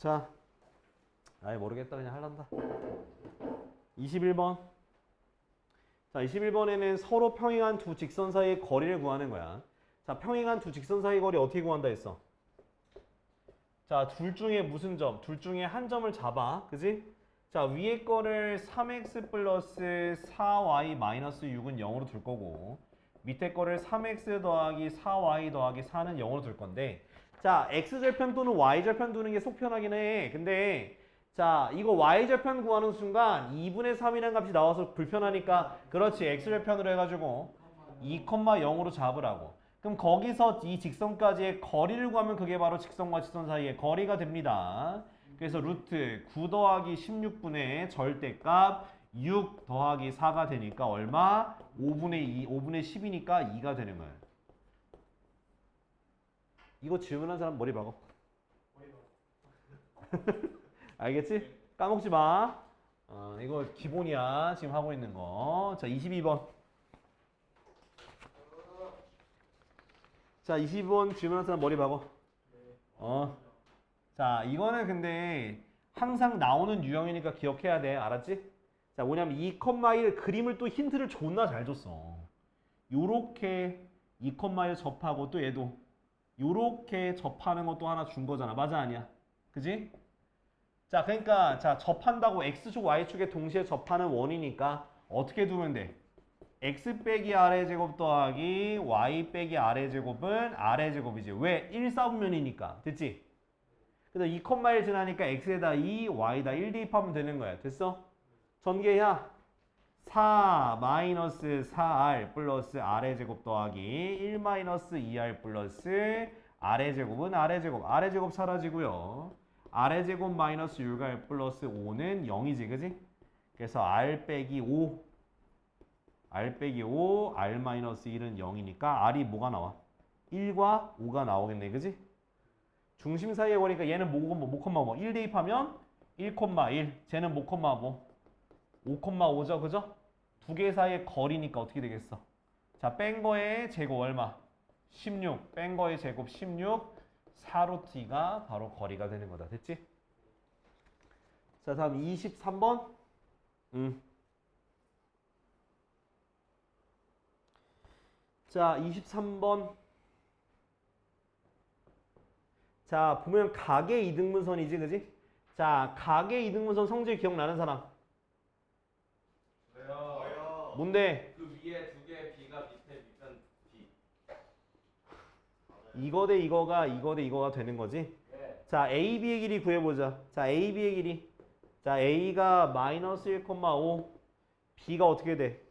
자, 아예 모르겠다. 그냥 할란다. 21번. 자, 21번에는 서로 평행한 두 직선 사이의 거리를 구하는 거야. 자, 평행한 두 직선 사이의 거리 어떻게 구한다 했어? 자, 둘 중에 무슨 점? 둘 중에 한 점을 잡아. 그지? 자, 위에 거를 3x 플러스 4y 마이너스 6은 0으로 둘 거고, 밑에 거를 3x 더하기 4y 더하기 4는 0으로 둘 건데, 자, x절편 또는 y절편 두는 게 속 편하긴 해. 근데 자, 이거 y절편 구하는 순간 2분의 3이라는 값이 나와서 불편하니까, 그렇지, x절편으로 해가지고 2,0으로 잡으라고. 그럼 거기서 이 직선까지의 거리를 구하면 그게 바로 직선과 직선 사이의 거리가 됩니다. 그래서 루트 9 더하기 16분의 절대값 6 더하기 4가 되니까 얼마? 5분의 2, 5분의 10이니까 2가 되는 거예요. 이거 질문한 사람 머리 박어. 알겠지? 까먹지 마. 이거 기본이야. 지금 하고 있는 거. 자, 22번. 자, 22번 질문한 사람 머리 박어. 자, 이거는 근데 항상 나오는 유형이니까 기억해야 돼. 알았지? 자, 뭐냐면 2,1 그림을 또 힌트를 존나 잘 줬어. 요렇게 2,1 접하고 또 얘도 요렇게 접하는 것도 하나 준 거잖아. 맞아, 아니야? 그지? 자, 그러니까 자, 접한다고 x축 y축에 동시에 접하는 원이니까 어떻게 두면 돼? x 빼기 아래 제곱 더하기 y 빼기 아래 제곱은 아래 제곱이지. 왜? 1사분면이니까. 됐지? 그래서 2,1 지나니까 x에다 2, y에다 1 대입하면 되는 거야. 됐어? 전개야. 4 마이너스 4r 플러스 아래 제곱 더하기 1 마이너스 2r 플러스 아래 제곱은 아래 제곱. 아래 제곱 사라지고요. 아래 제곱 마이너스 6r 플러스 5는 0이지. 그지? 그래서 r 빼기 5 r 빼기 5 r 마이너스 1은 0이니까 r이 뭐가 나와? 1과 5가 나오겠네. 그지? 중심 사이에 거니까 얘는 뭐 1 대입하면 1,1 쟤는 뭐 5,5죠. 그죠? 두 개 사이의 거리니까 어떻게 되겠어? 자, 뺀 거의 제곱 얼마? 16. 뺀 거의 제곱 16. 4루트 2가 바로 거리가 되는 거다. 됐지? 자, 다음 23번. 자, 23번. 자, 보면 각의 이등분선이지, 그지? 자, 각의 이등분선 성질 기억나는 사람? 왜요? 뭔데? 그 위에 두 개 B가 밑에 밑변 B. 이거 대 이거가 이거 대 이거가 되는 거지? 네. 자, A, B의 길이 구해보자. 자, A, B의 길이. 자, A가 마이너스 1,5, B가 어떻게 돼?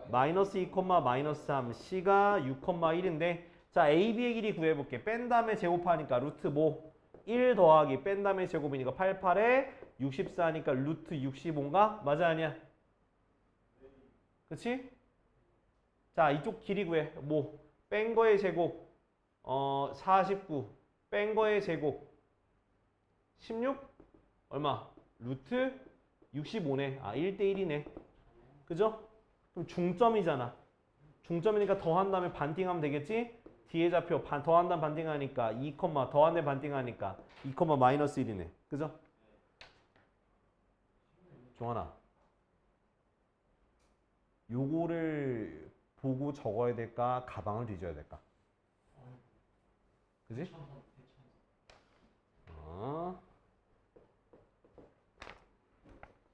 마이너스 2, 마이너스 3, C가 6,1인데, 자, A, B의 길이 구해볼게. 뺀 다음에 제곱하니까 루트 뭐? 1 더하기 뺀 다음에 제곱이니까 88에 64니까 루트 65인가? 맞아, 아니야? 그치? 자, 이쪽 길이 구해. 뭐? 뺀 거의 제곱 49. 뺀 거의 제곱 16? 얼마? 루트 65네. 아, 1대1이네. 그죠? 그럼 중점이잖아. 중점이니까 더한 다음에 반띵하면 되겠지? 뒤에 좌표 더한 다음 반띵하니까 2, 더한 다음에 반띵하니까 2, 마이너스 1이네. 그죠? 종환아. 요거를 보고 적어야 될까? 가방을 뒤져야 될까? 그지?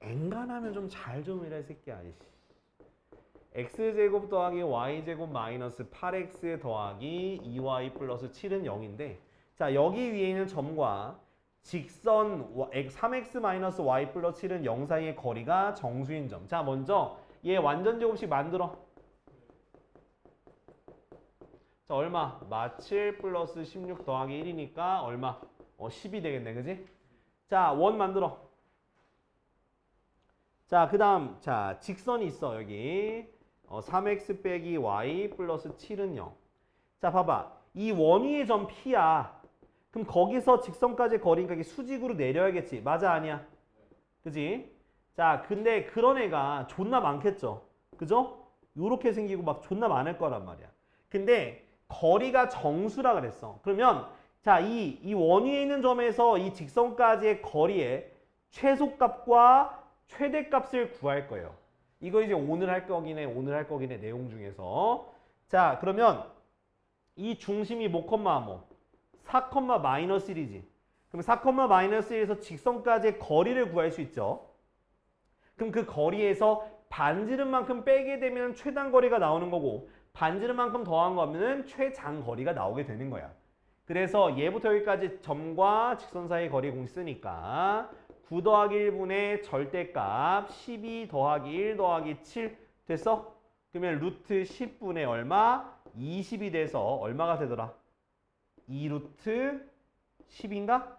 앵간하면 좀 잘 좀 이라 이 새끼야. 아이씨. x제곱 더하기 y제곱 마이너스 8x 더하기 2y 플러스 7은 0인데, 자, 여기 위에 있는 점과 직선 3x 마이너스 y 플러스 7은 0 사이의 거리가 정수인 점. 자, 먼저 얘 완전 제곱식 만들어. 자, 얼마? 마7 플러스 16 더하기 1이니까 얼마? 10이 되겠네. 그지? 자, 원 만들어. 자, 그 다음, 자, 직선이 있어, 여기. 3x 빼기 y 플러스 7은 0. 자, 봐봐. 이 원위의 점 P야. 그럼 거기서 직선까지 거리니까 이게 수직으로 내려야겠지. 맞아, 아니야? 그지? 자, 근데 그런 애가 존나 많겠죠. 그죠? 요렇게 생기고 막 존나 많을 거란 말이야. 근데 거리가 정수라 그랬어. 그러면 자, 이 원위에 있는 점에서 이 직선까지의 거리의 최소값과 최대값을 구할 거예요. 이거 이제 오늘 할 거긴의 내용 중에서. 자, 그러면 이 중심이 뭐, 4, 마이너스 1이지. 그럼 4, 마이너스 1에서 직선까지의 거리를 구할 수 있죠. 그럼 그 거리에서 반지름만큼 빼게 되면 최단거리가 나오는 거고 반지름만큼 더한 거면 최장거리가 나오게 되는 거야. 그래서 얘부터 여기까지 점과 직선 사이의 거리 공식 쓰니까 9 더하기 1분의 절대값 12 더하기 1 더하기 7 됐어? 그러면 루트 10분의 얼마? 20이 돼서 얼마가 되더라? 2 루트 10인가?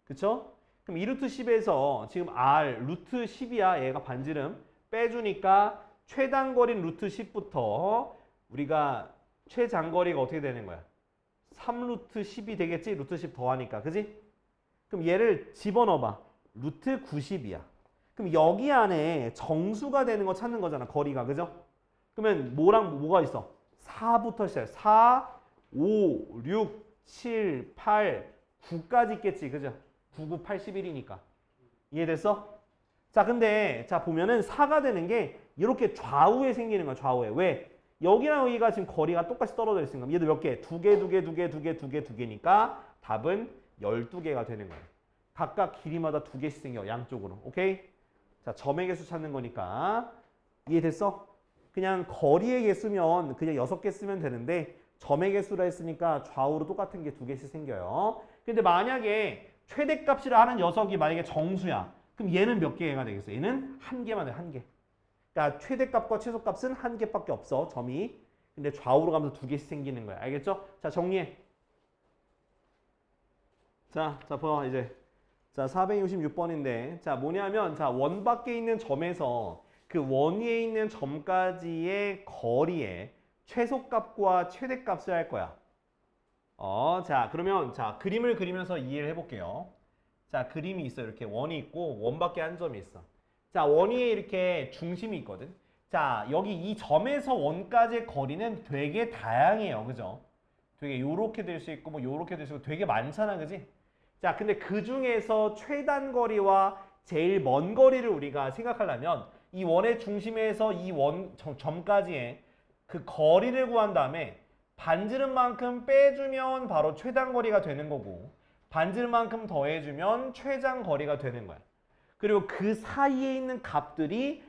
그쵸? 그럼 2 루트 10에서 지금 R 루트 10이야. 얘가 반지름 빼주니까 최단거리는 루트 10부터 우리가 최장거리가 어떻게 되는 거야? 3 루트 10이 되겠지? 루트 10 더하니까. 그지? 그럼 얘를 집어넣어봐. 루트 90이야. 그럼 여기 안에 정수가 되는 거 찾는 거잖아. 거리가. 그죠? 그러면 뭐랑 뭐가 있어? 4부터 시작해. 4, 5, 6, 7, 8, 9까지 있겠지. 그죠? 9, 9, 81이니까. 이해됐어? 자, 근데 자 보면은 4가 되는 게 이렇게 좌우에 생기는 거야. 좌우에. 왜? 여기랑 여기가 지금 거리가 똑같이 떨어져 있으니까 얘도 몇 개? 2개, 2개, 2개, 2개, 2개, 2개니까 답은 12개가 되는 거예요. 각각 길이마다 2개씩 생겨. 양쪽으로. 오케이? 자, 점의 개수 찾는 거니까. 이해됐어? 그냥 거리의 개수면 그냥 6개 쓰면 되는데 점의 개수라 했으니까 좌우로 똑같은 게 2개씩 생겨요. 근데 만약에 최대값이라 하는 녀석이 만약에 정수야. 그럼 얘는 몇 개가 되겠어? 얘는 1개만 돼. 1개. 그러니까 최대값과 최소값은 1개밖에 없어. 점이. 근데 좌우로 가면서 2개씩 생기는 거야. 알겠죠? 자, 정리해. 자, 봐 이제. 자, 466번인데 자, 뭐냐면 자, 원 밖에 있는 점에서 그 원 위에 있는 점까지의 거리의 최소값과 최대값을 할 거야. 자, 그러면 자, 그림을 그리면서 이해를 해볼게요. 자, 그림이 있어. 이렇게 원이 있고 원 밖에 한 점이 있어. 자, 원 위에 이렇게 중심이 있거든. 자, 여기 이 점에서 원까지의 거리는 되게 다양해요. 그죠? 되게 요렇게 될 수 있고 뭐 요렇게 될 수 있고 되게 많잖아. 그지? 자, 근데 그 중에서 최단 거리와 제일 먼 거리를 우리가 생각하려면 이 원의 중심에서 이 원 점까지의 그 거리를 구한 다음에 반지름만큼 빼주면 바로 최단 거리가 되는 거고 반지름만큼 더해주면 최장 거리가 되는 거야. 그리고 그 사이에 있는 값들이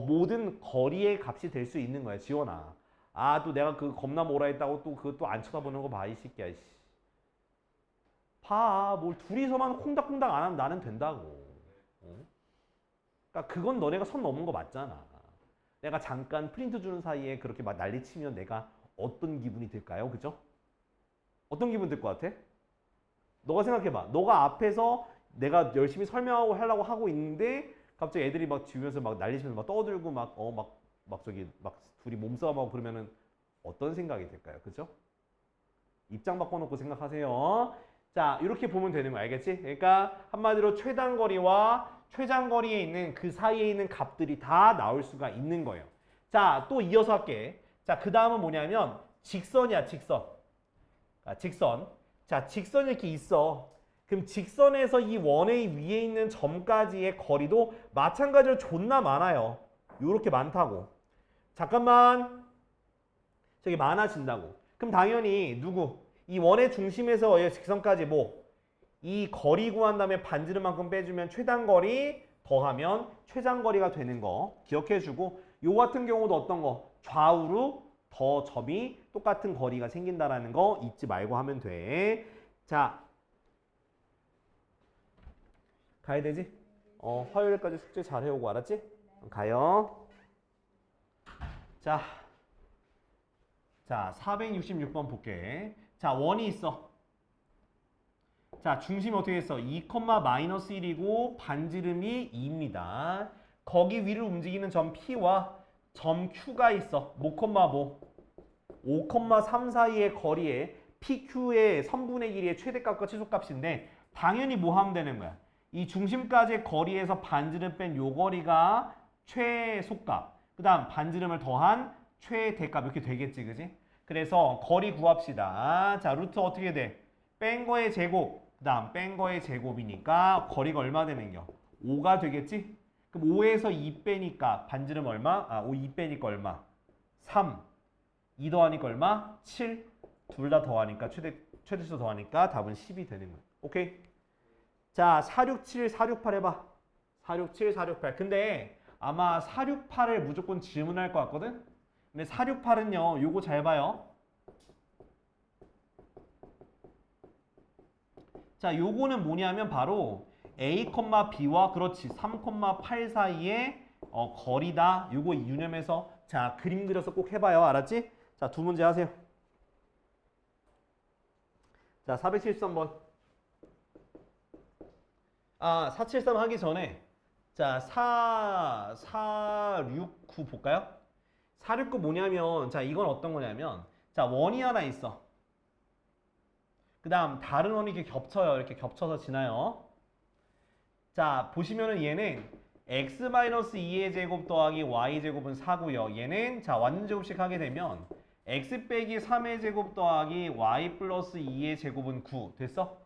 모든 거리의 값이 될 수 있는 거야. 지원아. 아, 또 내가 그 겁나 뭐라 했다고 또 그것도 안 쳐다보는 거 봐. 이 새끼야. 봐. 뭘 둘이서만 콩닥콩닥 안 하면 나는 된다고. 그러니까 그건 너네가 선 넘은 거 맞잖아. 내가 잠깐 프린트 주는 사이에 그렇게 막 난리치면 내가 어떤 기분이 들까요? 그죠? 어떤 기분 들 것 같아? 너가 생각해봐. 너가 앞에서 내가 열심히 설명하고 하려고 하고 있는데 갑자기 애들이 막 지우면서 막 난리치면서 막 떠들고 막 저기 막 둘이 몸싸움하고 그러면은 어떤 생각이 들까요? 그죠? 입장 바꿔놓고 생각하세요. 자, 이렇게 보면 되는 거 알겠지? 그러니까 한마디로 최단거리와 최장거리에 있는 그 사이에 있는 값들이 다 나올 수가 있는 거예요. 자, 또 이어서 할게. 자, 그 다음은 뭐냐면 직선이야, 직선. 직선. 자, 직선이 이렇게 있어. 그럼 직선에서 이 원의 위에 있는 점까지의 거리도 마찬가지로 존나 많아요. 요렇게 많다고. 잠깐만. 저기 많아진다고. 그럼 당연히 누구? 이 원의 중심에서 직선까지 뭐? 이 거리 구한 다음에 반지름만큼 빼주면 최단거리 더하면 최장거리가 되는 거 기억해주고 요 같은 경우도 어떤 거? 좌우로 더 점이 똑같은 거리가 생긴다라는 거 잊지 말고 하면 돼. 자, 가야 되지? 화요일까지 숙제 잘 해오고 알았지? 가요. 자, 466번 볼게. 자, 원이 있어. 자, 중심이 어떻게 했어? 2, 마이너스 1이고 반지름이 2입니다. 거기 위를 움직이는 점 P와 점 Q가 있어. 뭐, 5, 3 사이의 거리에 PQ의 선분의 길이의 최대값과 최소값인데 당연히 뭐 하면 되는 거야? 이 중심까지의 거리에서 반지름 뺀 요 거리가 최소값. 그 다음 반지름을 더한 최대값 이렇게 되겠지. 그지? 그래서 거리 구합시다. 자, 루트 어떻게 돼? 뺀 거의 제곱, 그 다음 뺀 거의 제곱이니까 거리가 얼마 되는겨? 5가 되겠지? 그럼 5에서 2 빼니까 반지름 얼마? 2 빼니까 얼마? 3. 2 더하니까 얼마? 7. 둘 다 더하니까 최대수 더하니까 답은 10이 되는 거야. 오케이? 자, 467, 468 해봐. 467, 468. 근데 아마 468을 무조건 질문할 것 같거든? 근데 468은요, 요거 잘 봐요. 자, 요거는 뭐냐면 바로 A, B와 그렇지 3,8 사이의 거리다. 요거 유념해서 자, 그림 그려서 꼭 해봐요. 알았지? 자, 두 문제 하세요. 자, 473번. 473 하기 전에 자, 469 볼까요? 469 뭐냐면 자, 이건 어떤 거냐면 자, 원이 하나 있어. 그 다음 다른 원이 이렇게 겹쳐요. 이렇게 겹쳐서 지나요. 자, 보시면은 얘는 x-2의 제곱 더하기 y 제곱은 4고요. 얘는 자, 완전제곱식 하게 되면 x 빼기 3의 제곱 더하기 y 플러스 2의 제곱은 9. 됐어?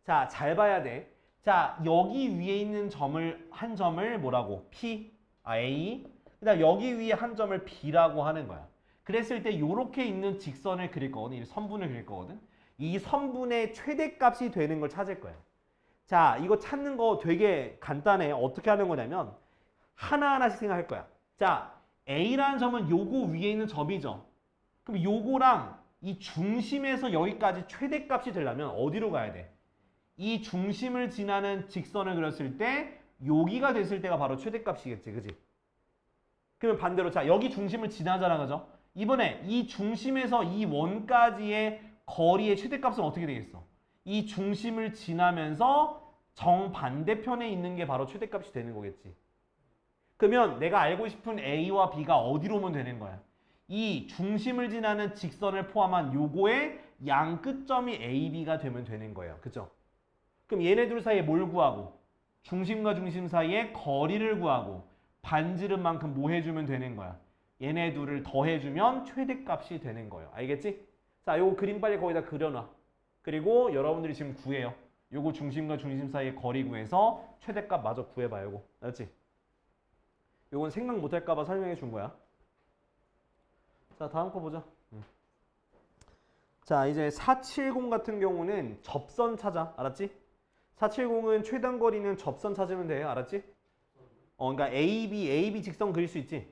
자, 잘 봐야 돼. 자, 여기 위에 있는 점을 한 점을 뭐라고? P, A. 그다음 여기 위에 한 점을 B라고 하는 거야. 그랬을 때 이렇게 있는 직선을 그릴 거거든. 이 선분을 그릴 거거든. 이 선분의 최대값이 되는 걸 찾을 거야. 자, 이거 찾는 거 되게 간단해. 어떻게 하는 거냐면 하나하나씩 생각할 거야. 자, A라는 점은 요거 위에 있는 점이죠. 그럼 요거랑 이 중심에서 여기까지 최대값이 되려면 어디로 가야 돼? 이 중심을 지나는 직선을 그렸을 때 여기가 됐을 때가 바로 최대값이겠지. 그지? 그러면 반대로 자, 여기 중심을 지나잖아. 그죠? 이번에 이 중심에서 이 원까지의 거리의 최대값은 어떻게 되겠어? 이 중심을 지나면서 정반대편에 있는 게 바로 최대값이 되는 거겠지. 그러면 내가 알고 싶은 A와 B가 어디로 오면 되는 거야? 이 중심을 지나는 직선을 포함한 요거의 양 끝점이 A, B가 되면 되는 거예요. 그죠? 그럼 얘네 둘 사이에 뭘 구하고? 중심과 중심 사이에 거리를 구하고 반지름만큼 뭐 해주면 되는 거야? 얘네 둘을 더해주면 최대값이 되는 거예요. 알겠지? 자, 요거 그림 빨리 거기다 그려놔. 그리고 여러분들이 지금 구해요. 요거 중심과 중심 사이의 거리 구해서 최대값 마저 구해봐. 요거. 알았지? 요건 생각 못할까 봐 설명해 준 거야. 자, 다음 거 보자. 자, 이제 470 같은 경우는 접선 찾아. 알았지? 470은 최단 거리는 접선 찾으면 돼요. 알았지? 그러니까 AB 직선 그릴 수 있지?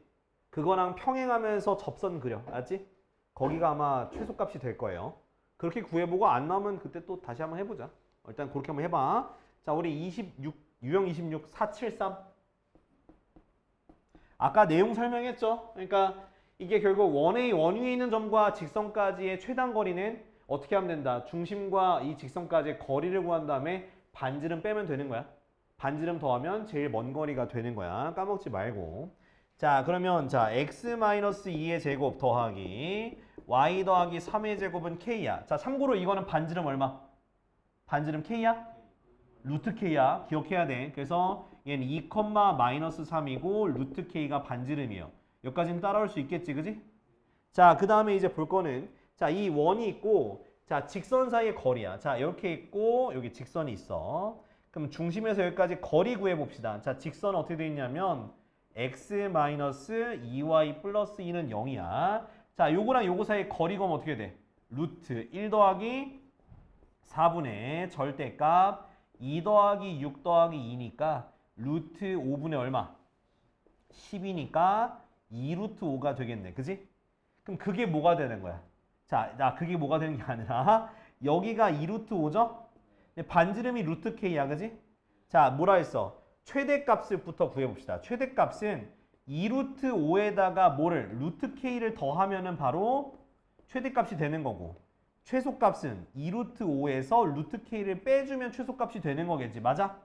그거랑 평행하면서 접선 그려. 알았지? 거기가 아마 최소값이 될 거예요. 그렇게 구해보고 안 나오면 그때 또 다시 한번 해보자. 일단 그렇게 한번 해봐. 자, 우리 유형 26, 473. 아까 내용 설명했죠? 그러니까 이게 결국 원 위에 있는 점과 직선까지의 최단 거리는 어떻게 하면 된다? 중심과 이 직선까지의 거리를 구한 다음에 반지름 빼면 되는 거야. 반지름 더하면 제일 먼 거리가 되는 거야. 까먹지 말고. 자, 그러면 자, x-2의 제곱 더하기 y 더하기 3의 제곱은 k야. 자, 참고로 이거는 반지름 얼마? 반지름 k야? 루트 k야. 기억해야 돼. 그래서 얘는 2, 마이너스 3이고 루트 k가 반지름이에요. 여기까지는 따라올 수 있겠지, 그지? 자, 그 다음에 이제 볼 거는 자, 이 원이 있고 자, 직선 사이의 거리야. 자, 이렇게 있고 여기 직선이 있어. 그럼 중심에서 여기까지 거리 구해봅시다. 자, 직선 어떻게 되어 있냐면 x-2y 플러스 2는 0이야. 자, 요거랑 요거 사이의 거리가 어떻게 돼? 루트 1 더하기 4분의 절대값 2 더하기 6 더하기 2니까 루트 5분의 얼마? 10이니까 2루트 5가 되겠네. 그지? 그럼 그게 뭐가 되는 거야? 자, 그게 뭐가 되는 게 아니라 여기가 2루트 5죠? 반지름이 루트 k야. 그지? 자, 뭐라 했어? 최대값을부터 구해봅시다. 최대값은 2루트 5에다가 뭐를? 루트 k를 더하면은 바로 최대값이 되는 거고 최소값은 2루트 5에서 루트 k를 빼주면 최소값이 되는 거겠지. 맞아?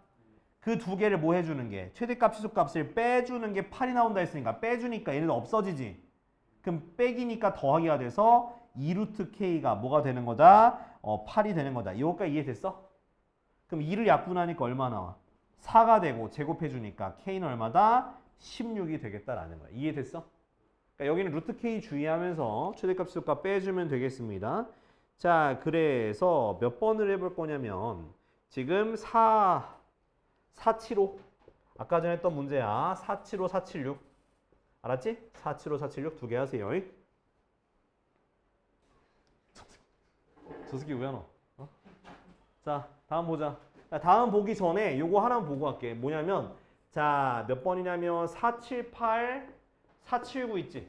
그 두 개를 뭐 해주는 게? 최대값, 최소값을 빼주는 게 8이 나온다 했으니까 빼주니까 얘는 없어지지. 그럼 빼기니까 더하기가 돼서 2루트 k가 뭐가 되는 거다? 8이 되는 거다. 이거까지 이해됐어? 그럼 2를 약분하니까 얼마 나와? 4가 되고 제곱해주니까 k는 얼마다? 16이 되겠다라는 거야. 이해됐어? 그러니까 여기는 루트 k 주의하면서 최대값, 최소값 빼주면 되겠습니다. 자, 그래서 몇 번을 해볼 거냐면 지금 475 아까 전에 했던 문제야. 475, 476 알았지? 475, 476 두 개 하세요. 저 새끼 왜 안 와? 어? 자, 다음 보자. 자, 다음 보기 전에 요거 하나 보고 갈게. 뭐냐면 자, 몇 번이냐면 478, 479 있지?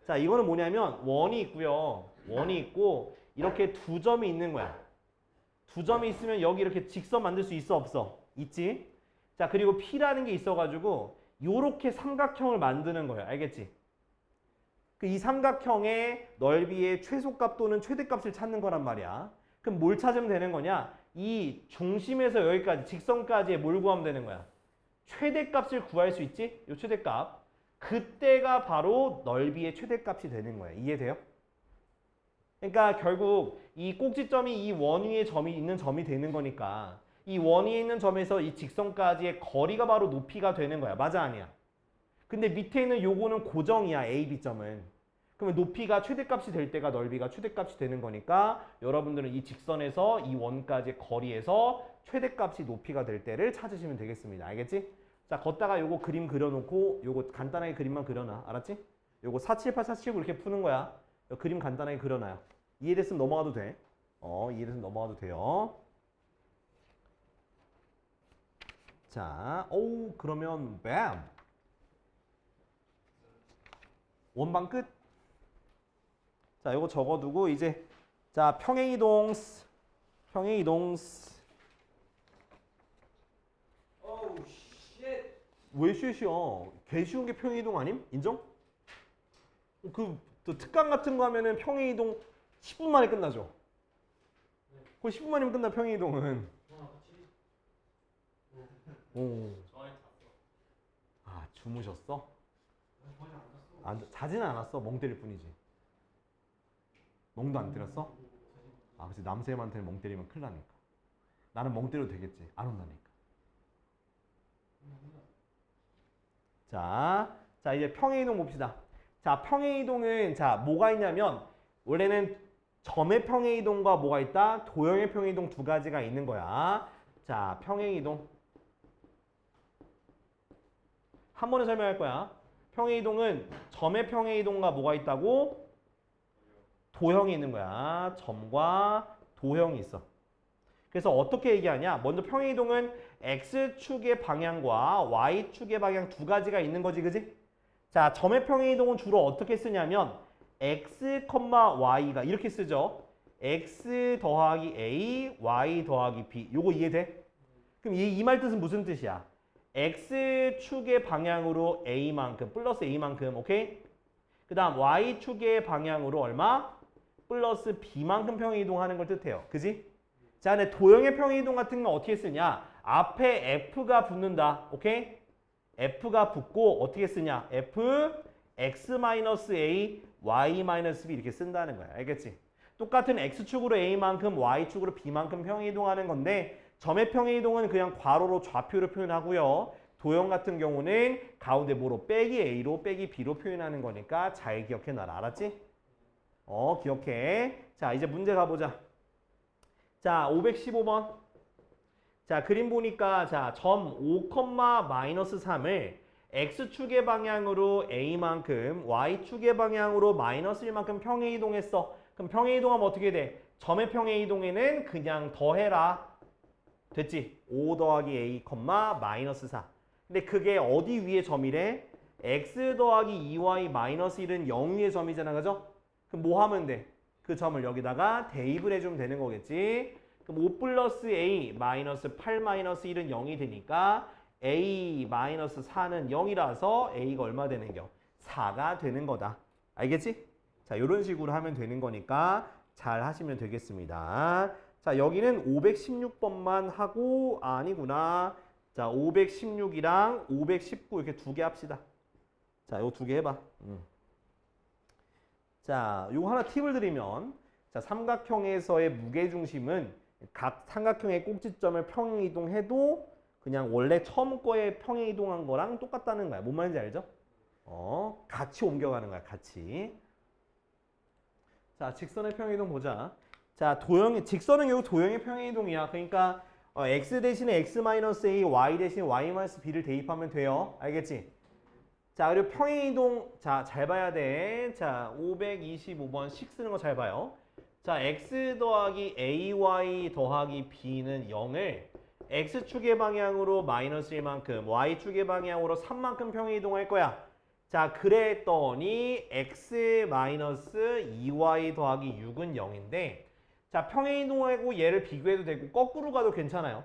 자, 이거는 뭐냐면 원이 있고요. 원이 있고 이렇게 두 점이 있는 거야. 두 점이 있으면 여기 이렇게 직선 만들 수 있어 없어? 있지? 자, 그리고 P라는 게 있어가지고 요렇게 삼각형을 만드는 거야. 알겠지? 그 이 삼각형의 넓이의 최소값 또는 최대값을 찾는 거란 말이야. 그럼 뭘 찾으면 되는 거냐? 이 중심에서 여기까지 직선까지의 뭘 구하면 되는 거야? 최대값을 구할 수 있지? 요 최대값. 그때가 바로 넓이의 최대값이 되는 거야. 이해돼요? 그러니까 결국 이 꼭지점이 이 원 위에 점이 있는 점이 되는 거니까 이 원 위에 있는 점에서 이 직선까지의 거리가 바로 높이가 되는 거야. 맞아 아니야? 근데 밑에 있는 요거는 고정이야. A, B점은. 그러면 높이가 최대값이 될 때가 넓이가 최대값이 되는 거니까 여러분들은 이 직선에서 이 원까지의 거리에서 최대값이 높이가 될 때를 찾으시면 되겠습니다. 알겠지? 자, 걷다가 요거 그림 그려놓고 요거 간단하게 그림만 그려놔. 알았지? 요거 478, 479 이렇게 푸는 거야. 요 그림 간단하게 그려놔요. 이해됐으면 넘어가도 돼. 이해됐으면 넘어가도 돼요. 자, 그러면 뱀! 원방 끝. 자, 요거 적어두고 이제 자, 평행이동 어우 쉣. 왜 쉐시야? 개 쉬운 게 평행이동 아님? 인정? 또 특강 같은 거 하면은 평행이동 10분 만에 끝나죠? 거의 10분 만이면 끝나 평행이동은. 오. 아, 주무셨어? 자지는 않았어. 멍 때릴 뿐이지. 멍도 안 때렸어? 아, 그치. 남쌤한테는 멍 때리면 큰일 나니까. 나는 멍 때려도 되겠지. 안 온다니까. 자, 이제 평행이동 봅시다. 자, 평행이동은 자, 뭐가 있냐면 원래는 점의 평행이동과 뭐가 있다? 도형의 평행이동 두 가지가 있는 거야. 자, 평행이동. 한 번에 설명할 거야. 평행이동은 점의 평행이동과 뭐가 있다고? 도형이 있는 거야. 점과 도형이 있어. 그래서 어떻게 얘기하냐? 먼저 평행이동은 X축의 방향과 Y축의 방향 두 가지가 있는 거지, 그지? 자, 점의 평행이동은 주로 어떻게 쓰냐면 X, Y가 이렇게 쓰죠. X 더하기 A, Y 더하기 B. 요거 이해돼? 그럼 이 말 뜻은 무슨 뜻이야? X축의 방향으로 A만큼, 플러스 A만큼, 오케이? 그 다음 Y축의 방향으로 얼마? 플러스 B만큼 평행이동하는 걸 뜻해요. 그지? 자, 근데 도형의 평행이동 같은 건 어떻게 쓰냐? 앞에 F가 붙는다. 오케이? F가 붙고 어떻게 쓰냐? F, X-A, Y-B 이렇게 쓴다는 거야. 알겠지? 똑같은 X축으로 A만큼, Y축으로 B만큼 평행이동하는 건데 점의 평행이동은 그냥 괄호로 좌표로 표현하고요. 도형 같은 경우는 가운데 뭐로? 빼기 A로 빼기 B로 표현하는 거니까 잘 기억해놔라. 알았지? 기억해. 자, 이제 문제 가보자. 자, 515번. 자, 그림 보니까 자, 점 5,-3을 X축의 방향으로 A만큼, Y축의 방향으로 마이너스 1만큼 평행이동했어. 그럼 평행이동하면 어떻게 돼? 점의 평행이동에는 그냥 더해라. 됐지? 5 더하기 A, 마이너스 4. 근데 그게 어디 위에 점이래? X 더하기 2Y 마이너스 1은 0 위의 점이잖아. 그죠? 그럼 뭐 하면 돼? 그 점을 여기다가 대입을 해주면 되는 거겠지? 그럼 5 플러스 A 마이너스 8 마이너스 1은 0이 되니까 A 마이너스 4는 0이라서 A가 얼마 되는겨? 4가 되는 거다. 알겠지? 자, 이런 식으로 하면 되는 거니까 잘 하시면 되겠습니다. 자, 여기는 516번만 하고 아니구나. 자, 516이랑 519 이렇게 두 개 합시다. 자, 이거 두 개 해봐. 자, 요거 하나 팁을 드리면 자, 삼각형에서의 무게중심은 각 삼각형의 꼭지점을 평행이동해도 그냥 원래 처음 거에 평행이동한 거랑 똑같다는 거야. 뭔 말인지 알죠? 같이 옮겨가는 거야. 같이. 자, 직선의 평행이동 보자. 자, 직선은 결국 도형의 평행이동이야. 그러니까 x 대신에 x-a, y 대신에 y-b를 대입하면 돼요. 알겠지? 자, 그리고 평행이동, 자, 잘 봐야 돼. 자, 525번 식 쓰는 거 잘 봐요. 자, x 더하기 ay 더하기 b는 0을 x축의 방향으로 마이너스 1만큼, y축의 방향으로 3만큼 평행이동할 거야. 자, 그랬더니 x 마이너스 2y 더하기 6은 0인데 자, 평행이동하고 얘를 비교해도 되고 거꾸로 가도 괜찮아요.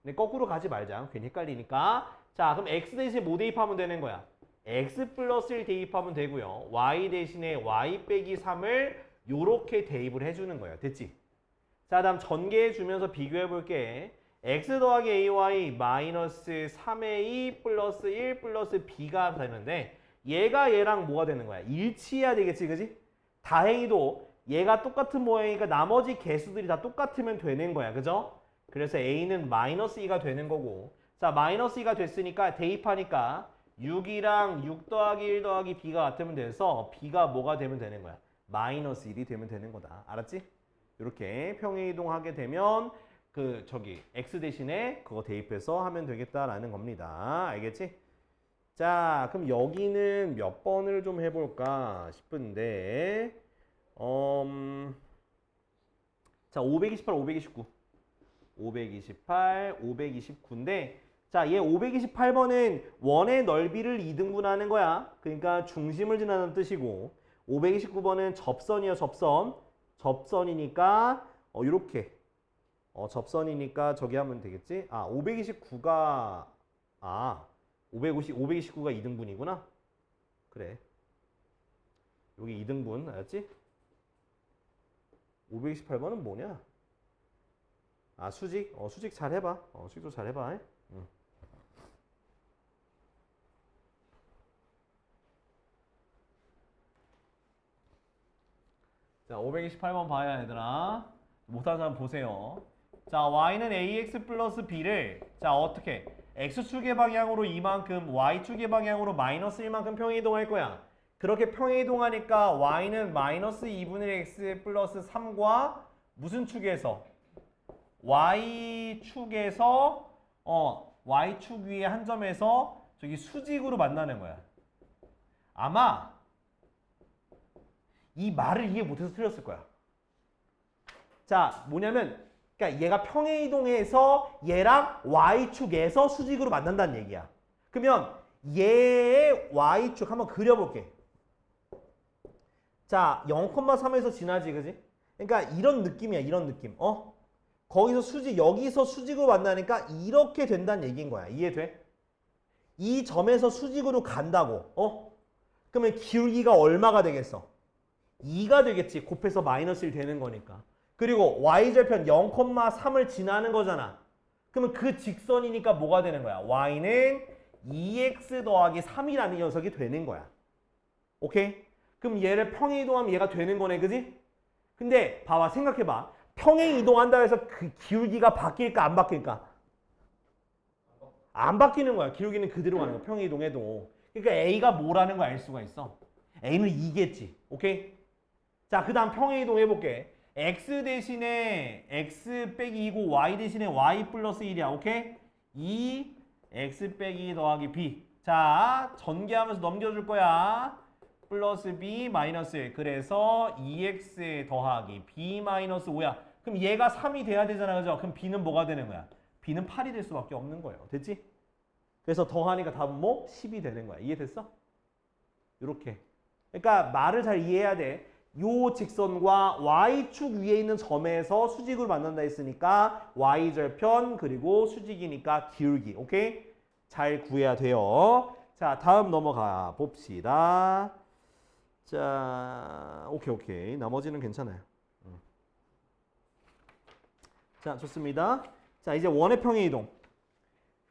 근데 거꾸로 가지 말자. 괜히 헷갈리니까. 자, 그럼 x 대신에 뭐 대입하면 되는 거야? x 플러스 1 대입하면 되고요. y 대신에 y 빼기 3을 요렇게 대입을 해주는 거예요. 됐지? 자, 다음 전개해주면서 비교해볼게. x 더하기 ay 마이너스 3a 플러스 1 플러스 b가 되는데 얘가 얘랑 뭐가 되는 거야? 일치해야 되겠지, 그지? 다행히도 얘가 똑같은 모양이니까 나머지 개수들이 다 똑같으면 되는 거야, 그죠? 그래서 a는 마이너스 2가 되는 거고 자, 마이너스 2가 됐으니까 대입하니까 6이랑 6 더하기 1 더하기 b가 같으면 돼서 b가 뭐가 되면 되는 거야? 마이너스 1이 되면 되는 거다. 알았지? 이렇게 평행이동하게 되면 x 대신에 그거 대입해서 하면 되겠다라는 겁니다. 알겠지? 자, 그럼 여기는 몇 번을 좀 해볼까 싶은데 자, 528, 529 528, 529인데 자, 얘 528번은 원의 넓이를 2등분하는 거야. 그러니까 중심을 지나는 뜻이고 529번은 접선이야, 접선. 접선이니까 이렇게 접선이니까 저기 하면 되겠지? 아, 529가 529가 2등분이구나. 그래. 여기 2등분, 알았지? 528번은 뭐냐? 아, 수직? 수직 잘 해봐. 수직도 잘 해봐. 응. 자, 528번 봐야 얘들아. 못하는 사람 보세요. 자, y는 ax 플러스 b를 자, 어떻게? x축의 방향으로 이만큼, y축의 방향으로 마이너스 1만큼 평행이동할 거야. 그렇게 평행이동하니까 y는 마이너스 2분의 x 플러스 3과 무슨 축에서? y축에서 y축 위에 한 점에서 저기 수직으로 만나는 거야. 아마 이 말을 이해 못해서 틀렸을 거야. 자, 뭐냐면 그러니까 얘가 평행이동해서 얘랑 y축에서 수직으로 만난다는 얘기야. 그러면 얘의 y축 한번 그려볼게. 자, 0,3에서 지나지, 그지? 그러니까 이런 느낌이야, 이런 느낌. 거기서 수직, 여기서 수직으로 만나니까 이렇게 된다는 얘기인 거야. 이해돼? 이 점에서 수직으로 간다고. 그러면 기울기가 얼마가 되겠어? 2가 되겠지. 곱해서 마이너스 1 되는 거니까. 그리고 y절편 0,3을 지나는 거잖아. 그러면 그 직선이니까 뭐가 되는 거야? y는 2x 더하기 3이라는 녀석이 되는 거야. 오케이? 그럼 얘를 평행이동하면 얘가 되는 거네, 그지? 근데 봐봐, 생각해봐. 평행이동한다 해서 그 기울기가 바뀔까 안 바뀔까? 안 바뀌는 거야. 기울기는 그대로 가는 거야. 평행이동해도. 그러니까 a가 뭐라는 걸 알 수가 있어. a는 2겠지. 오케이? 자, 그 다음 평행이동 해볼게. x 대신에 x 빼기 2고 y 대신에 y 플러스 1이야. 오케이? 2 x 빼기 더하기 b. 자, 전개하면서 넘겨줄 거야. 플러스 b 마이너스 1. 그래서 2x 더하기 b 마이너스 5야. 그럼 얘가 3이 돼야 되잖아. 그죠? 그럼 b는 뭐가 되는 거야? b는 8이 될 수밖에 없는 거예요. 됐지? 그래서 더하니까 답은 뭐? 10이 되는 거야. 이해됐어? 이렇게. 그러니까 말을 잘 이해해야 돼. 요 직선과 y축 위에 있는 점에서 수직으로 만난다 했으니까 y절편 그리고 수직이니까 기울기. 오케이? 잘 구해야 돼요. 자, 다음 넘어가 봅시다. 자, 오케이. 나머지는 괜찮아요. 자, 좋습니다. 자, 이제 원의 평행이동.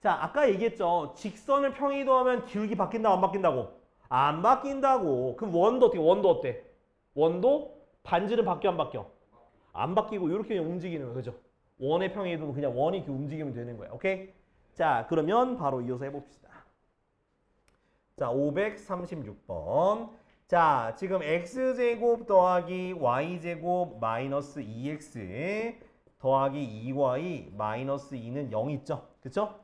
자, 아까 얘기했죠. 직선을 평행이동하면 기울기 바뀐다고 안 바뀐다고? 안 바뀐다고. 그럼 원도 어떻게? 원도 어때? 원도 반지름 바뀌어 안 바뀌어? 안 바뀌고 이렇게 움직이는 거예요. 그죠? 원의 평행이동은 그냥 원이 이렇게 움직이면 되는 거야. 오케이? 자, 그러면 바로 이어서 해봅시다. 자, 536번. 자, 지금 x제곱 더하기 y제곱 마이너스 2x 더하기 2y 마이너스 2는 0 있죠? 그쵸?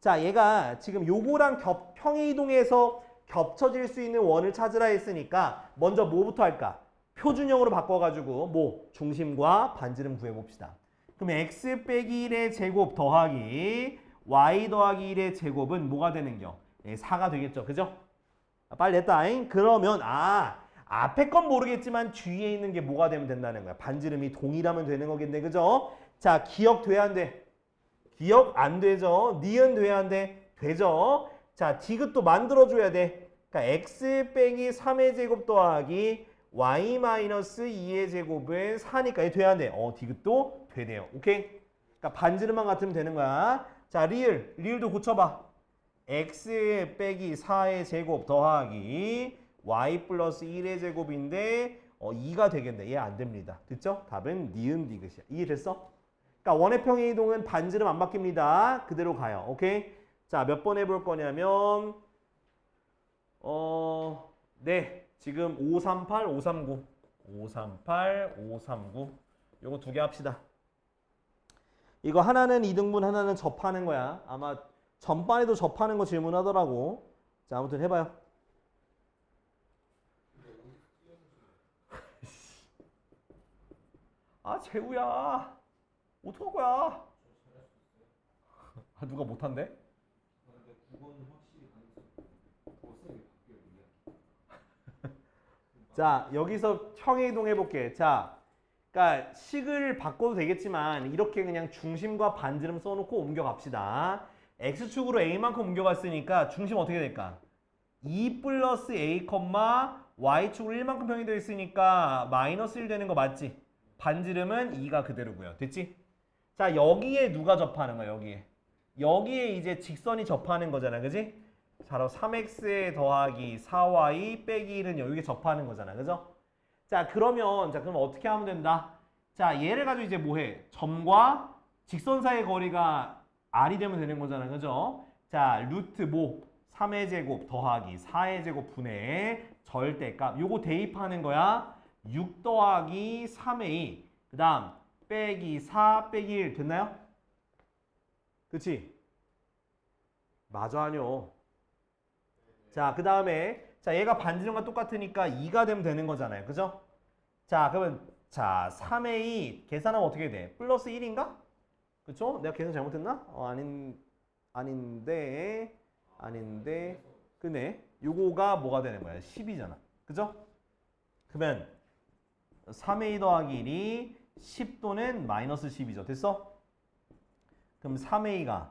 자, 얘가 지금 요거랑 평행이동해서 겹쳐질 수 있는 원을 찾으라 했으니까 먼저 뭐부터 할까? 표준형으로 바꿔가지고 뭐? 중심과 반지름 구해봅시다. 그럼 x 빼기 1의 제곱 더하기 y 더하기 1의 제곱은 뭐가 되는겨? 4가 되겠죠? 그죠? 빨리 했다잉. 그러면 앞에 건 모르겠지만 뒤에 있는 게 뭐가 되면 된다는 거야. 반지름이 동일하면 되는 거겠네. 그죠? 자, 기억 돼 안 돼? 기억 안 되죠? 니은 돼야 안 돼? 되죠? 자, 디귿도 만들어줘야 돼. 그러니까 x 빼기 3의 제곱 더하기 y 마이너스 2의 제곱은 4니까 얘 돼야 안 돼? 디귿도 되네요. 오케이? 그러니까 반지름만 같으면 되는 거야. 자, 리을도 고쳐봐. x 빼기 4의 제곱 더하기 y 플러스 1의 제곱인데 2가 되겠네. 얘 안 됩니다. 됐죠? 답은 니은 디귿이야. 이해됐어? 그러니까 원의 평행 이동은 반지름 안 바뀝니다. 그대로 가요. 오케이? 자, 몇 번 해볼 거냐면 네. 지금 538, 539. 538, 539. 요거 두 개 합시다. 이거 하나는 2등분, 하나는 접하는 거야. 아마 전반에도 접하는 거 질문하더라고. 자, 아무튼 해봐요. 재우야. 어떡할 거야? 누가 못한대? 자, 여기서 평행 이동 해볼게. 자, 그러니까 식을 바꿔도 되겠지만 이렇게 그냥 중심과 반지름 써놓고 옮겨갑시다. x축으로 a만큼 옮겨갔으니까 중심 어떻게 될까? 2 플러스 a, y축으로 1만큼 평행되어 있으니까 마이너스 1 되는 거 맞지? 반지름은 2가 그대로고요. 됐지? 자, 여기에 누가 접하는 거야? 여기에 이제 직선이 접하는 거잖아. 그지? 바로 3x에 더하기 4y 빼기 1은 여기에 접하는 거잖아. 그죠? 자, 그럼 어떻게 하면 된다? 자, 얘를 가지고 이제 뭐해? 점과 직선 사이의 거리가 r이 되면 되는 거잖아. 그죠? 자, 루트 뭐? 3의 제곱 더하기 4의 제곱 분의 절대값. 요거 대입하는 거야. 6 더하기 3a. 그 다음 빼기 4 빼기 1 됐나요? 그치? 맞아 아니요. 자, 그 다음에 자, 얘가 반지름과 똑같으니까 2가 되면 되는 거잖아요. 그죠? 자, 그러면 자, 3a 계산하면 어떻게 돼? 플러스 1인가? 그쵸? 내가 계산 잘못했나? 아닌데 근데 요거가 뭐가 되는 거야? 10이잖아. 그죠? 그러면 3a 더하기 1이 10 또는 마이너스 10이죠. 됐어? 그럼 3a가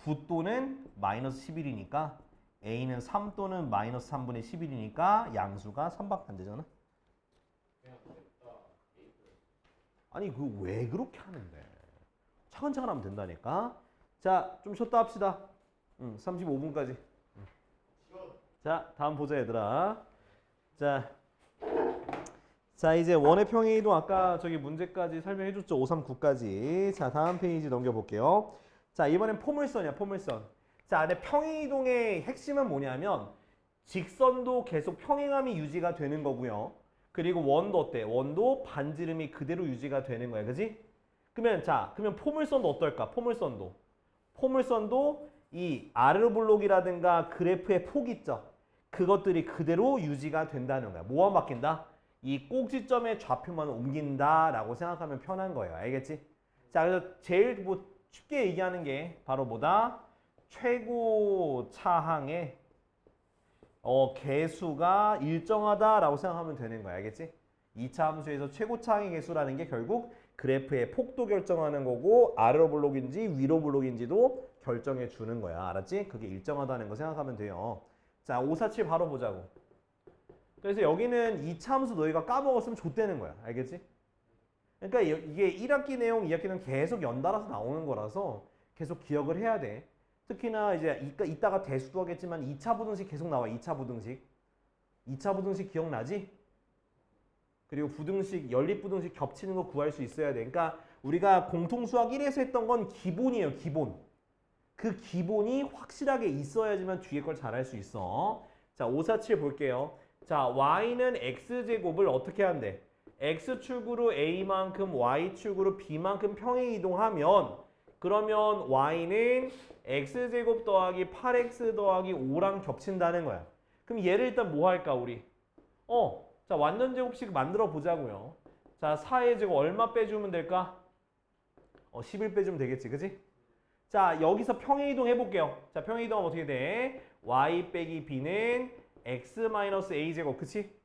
9 또는 마이너스 11이니까 a는 3 또는 마이너스 3분의 11이니까 양수가 3밖에 안 되잖아. 아니 그 왜 그렇게 하는데? 차근차근 하면 된다니까. 자, 좀 쉬었다 합시다. 35분까지. 자, 다음 보자 얘들아. 자, 이제 원의 평행 이동 아까 저기 문제까지 설명해 줬죠. 539까지. 자, 다음 페이지 넘겨볼게요. 자, 이번엔 포물선이야. 포물선. 자, 근데 평행 이동의 핵심은 뭐냐면 직선도 계속 평행함이 유지가 되는 거고요. 그리고 원도 어때? 원도 반지름이 그대로 유지가 되는 거야. 그지? 그러면 포물선도 어떨까? 포물선도 이 아르 블록이라든가 그래프의 폭 있죠. 그것들이 그대로 유지가 된다는 거야. 뭐만 바뀐다? 이 꼭지점의 좌표만 옮긴다라고 생각하면 편한 거예요. 알겠지? 자, 그래서 제일 뭐 쉽게 얘기하는 게 바로 뭐다? 최고 차항의 개수가 일정하다라고 생각하면 되는 거야. 알겠지? 2차 함수에서 최고 차항의 개수라는 게 결국 그래프의 폭도 결정하는 거고 아래로 블록인지 위로 블록인지도 결정해 주는 거야. 알았지? 그게 일정하다는 거 생각하면 돼요. 자, 547 바로 보자고. 그래서 여기는 2차 함수 너희가 까먹었으면 좆되는 거야. 알겠지? 그러니까 이게 1학기 내용, 2학기 내용 계속 연달아서 나오는 거라서 계속 기억을 해야 돼. 특히나 이제 이따가 대수도 하겠지만 2차 부등식 계속 나와. 2차 부등식. 2차 부등식 기억나지? 그리고 부등식, 연립부등식 겹치는 거 구할 수 있어야 돼. 그러니까 우리가 공통수학 1에서 했던 건 기본이에요. 기본. 그 기본이 확실하게 있어야지만 뒤에 걸 잘할 수 있어. 자, 547 볼게요. 자, y는 x제곱을 어떻게 한대? x축으로 a만큼 y축으로 b만큼 평행 이동하면 그러면 y는 x제곱 더하기 8x 더하기 5랑 겹친다는 거야. 그럼 얘를 일단 뭐 할까 우리? 자 완전 제곱식 만들어 보자고요. 자 4의 제곱 얼마 빼주면 될까? 11 빼주면 되겠지, 그지? 자 여기서 평행 이동 해볼게요. 자 평행 이동하면 어떻게 돼? y 빼기 b는 x 마이너스 a 제곱, 그치?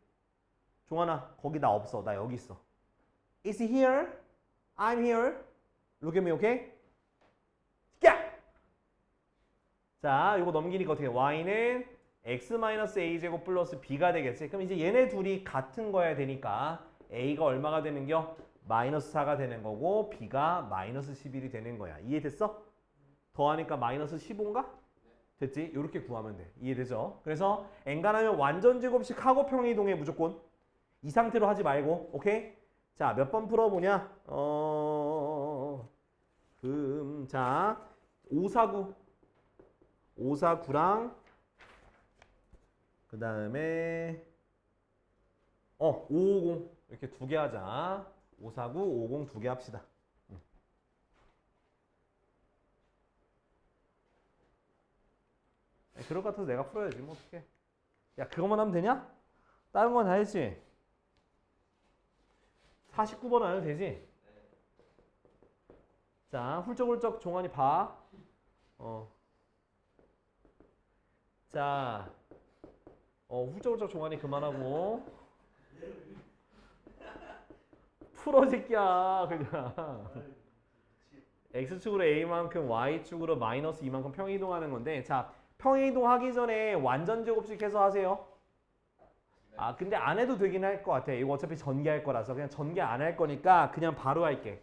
종환아 거기 나 없어. 나 여기 있어. Is he here? I'm here. Look at me, okay? 야! 자 이거 넘기니까 어떻게 돼? y는 x 마이너스 a 제곱 플러스 b가 되겠지. 그럼 이제 얘네 둘이 같은 거야 되니까 a가 얼마가 되는겨? 마이너스 4가 되는 거고 b가 마이너스 11이 되는 거야. 이해됐어? 더하니까 마이너스 15인가? 됐지? 이렇게 구하면 돼. 이해되죠? 그래서 엔간하면 완전 제곱식 하고 평행이동해 무조건. 이 상태로 하지 말고. 오케이? 자, 몇 번 풀어보냐? 자, 549. 549랑 그 다음에 550 이렇게 두 개 하자. 549, 550 두 개 합시다. 그럴 것 같아서 내가 풀어야지 뭐 어떡해. 야 그것만 하면 되냐? 다른 건 다 했지? 49번 안 해도 되지? 자 훌쩍훌쩍 종환이 봐. 자 훌쩍훌쩍 종환이 그만하고 풀어 새끼야 그냥. x축으로 a만큼 y축으로 마이너스 2만큼 평이동하는 건데 자 평이동하기 전에 완전 제곱식 해서 하세요. 아 근데 안 해도 되긴 할 것 같아. 이거 어차피 전개할 거라서 그냥 전개 안 할 거니까 그냥 바로 할게.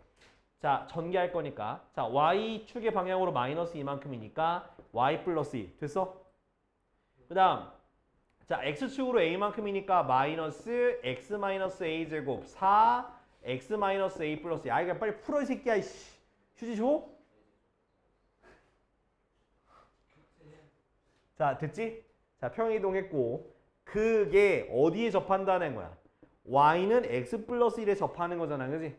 자 전개할 거니까 자 y축의 방향으로 마이너스 2만큼이니까 y 플러스 2 됐어? 그 다음 자 x축으로 a만큼이니까 마이너스 x 마이너스 a 제곱 4 x 마이너스 a 플러스 2. 아 이거 빨리 풀어 이 새끼야. 이씨. 휴지 줘? 자 됐지? 자 평이동했고 그게 어디에 접한다는 거야? y는 x 플러스 1에 접하는 거잖아, 그지?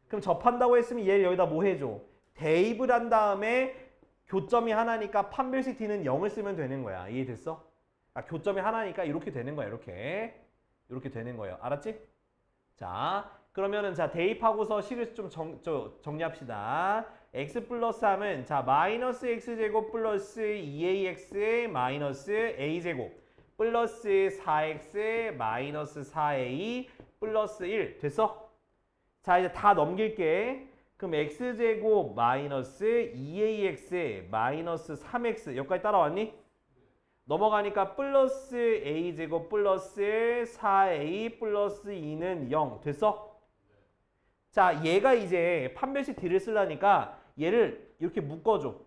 그럼 접한다고 했으면 얘를 여기다 뭐 해줘? 대입을 한 다음에 교점이 하나니까 판별식 t는 0을 쓰면 되는 거야. 이해됐어? 아, 교점이 하나니까 이렇게 되는 거야. 이렇게 되는 거예요. 알았지? 자 그러면은 자 대입하고서 식을 좀 정리합시다. x 플러스 3은 자 마이너스 x제곱 플러스 2ax 마이너스 a제곱 플러스 4x 마이너스 4a 플러스 1 됐어? 자 이제 다 넘길게. 그럼 x제곱 마이너스 2ax 마이너스 3x 여기까지 따라왔니? 넘어가니까 플러스 a제곱 플러스 4a 플러스 2는 0 됐어? 자 얘가 이제 판별식 d를 쓰려니까 얘를 이렇게 묶어줘.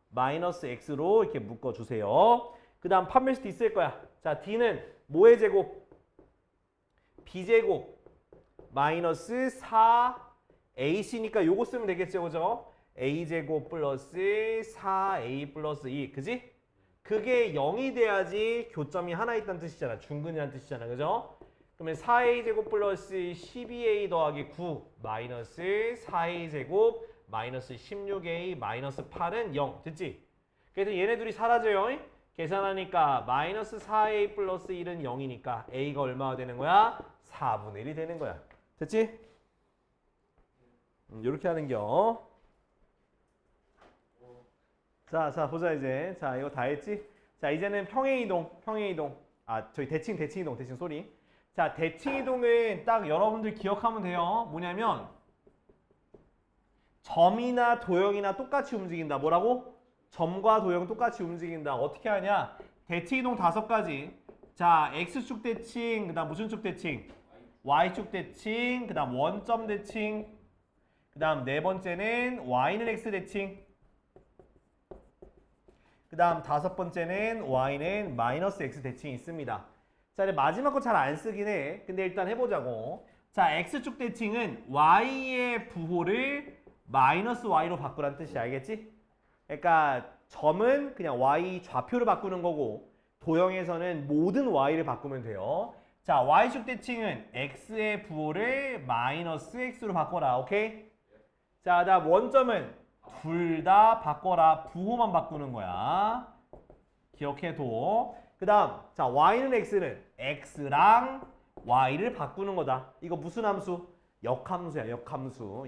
마이너스 x로 이렇게 묶어주세요. 그 다음 판별식 d 쓸 거야. 자 d는 뭐의 제곱? b제곱 마이너스 4ac니까 요거 쓰면 되겠죠, 그죠? a제곱 플러스 4a 플러스 2 그지? 그게 0이 돼야지 교점이 하나 있다는 뜻이잖아. 중근이라는 뜻이잖아, 그죠? 그러면 4a 제곱 플러스 12a 더하기 9 마이너스 4a 제곱 마이너스 16a 마이너스 8은 0 됐지? 그래서 얘네 둘이 사라져요. 계산하니까 마이너스 4a 플러스 1은 0이니까 a가 얼마가 되는 거야? 4분의 1이 되는 거야. 됐지? 이렇게 하는겨. 자 보자 이제. 자 이거 다 했지? 자 이제는 평행이동. 아 저희 대칭이동 소리. 자 대칭이동은 딱 여러분들 기억하면 돼요. 뭐냐면 점이나 도형이나 똑같이 움직인다. 뭐라고? 점과 도형 똑같이 움직인다. 어떻게 하냐? 대칭이동 5가지. 자 x축 대칭, 그 다음 무슨 축 대칭? y축 대칭, 그 다음 원점 대칭, 그 다음 네 번째는 y는 x 대칭, 그 다음 5번째는 y는 마이너스 x 대칭이 있습니다. 자, 근데 마지막 거 잘 안 쓰긴 해. 근데 일단 해보자고. 자, x축 대칭은 y의 부호를 마이너스 y로 바꾸라는 뜻이 알겠지? 그러니까 점은 그냥 y 좌표를 바꾸는 거고 도형에서는 모든 y를 바꾸면 돼요. 자, y축 대칭은 x의 부호를 마이너스 x로 바꿔라. 오케이? 자, 다음 원점은 둘 다 바꿔라. 부호만 바꾸는 거야. 기억해둬. 그 다음, 자, y는 x는 x랑 y를 바꾸는 거다. 이거 무슨 함수? 역함수야, 역함수.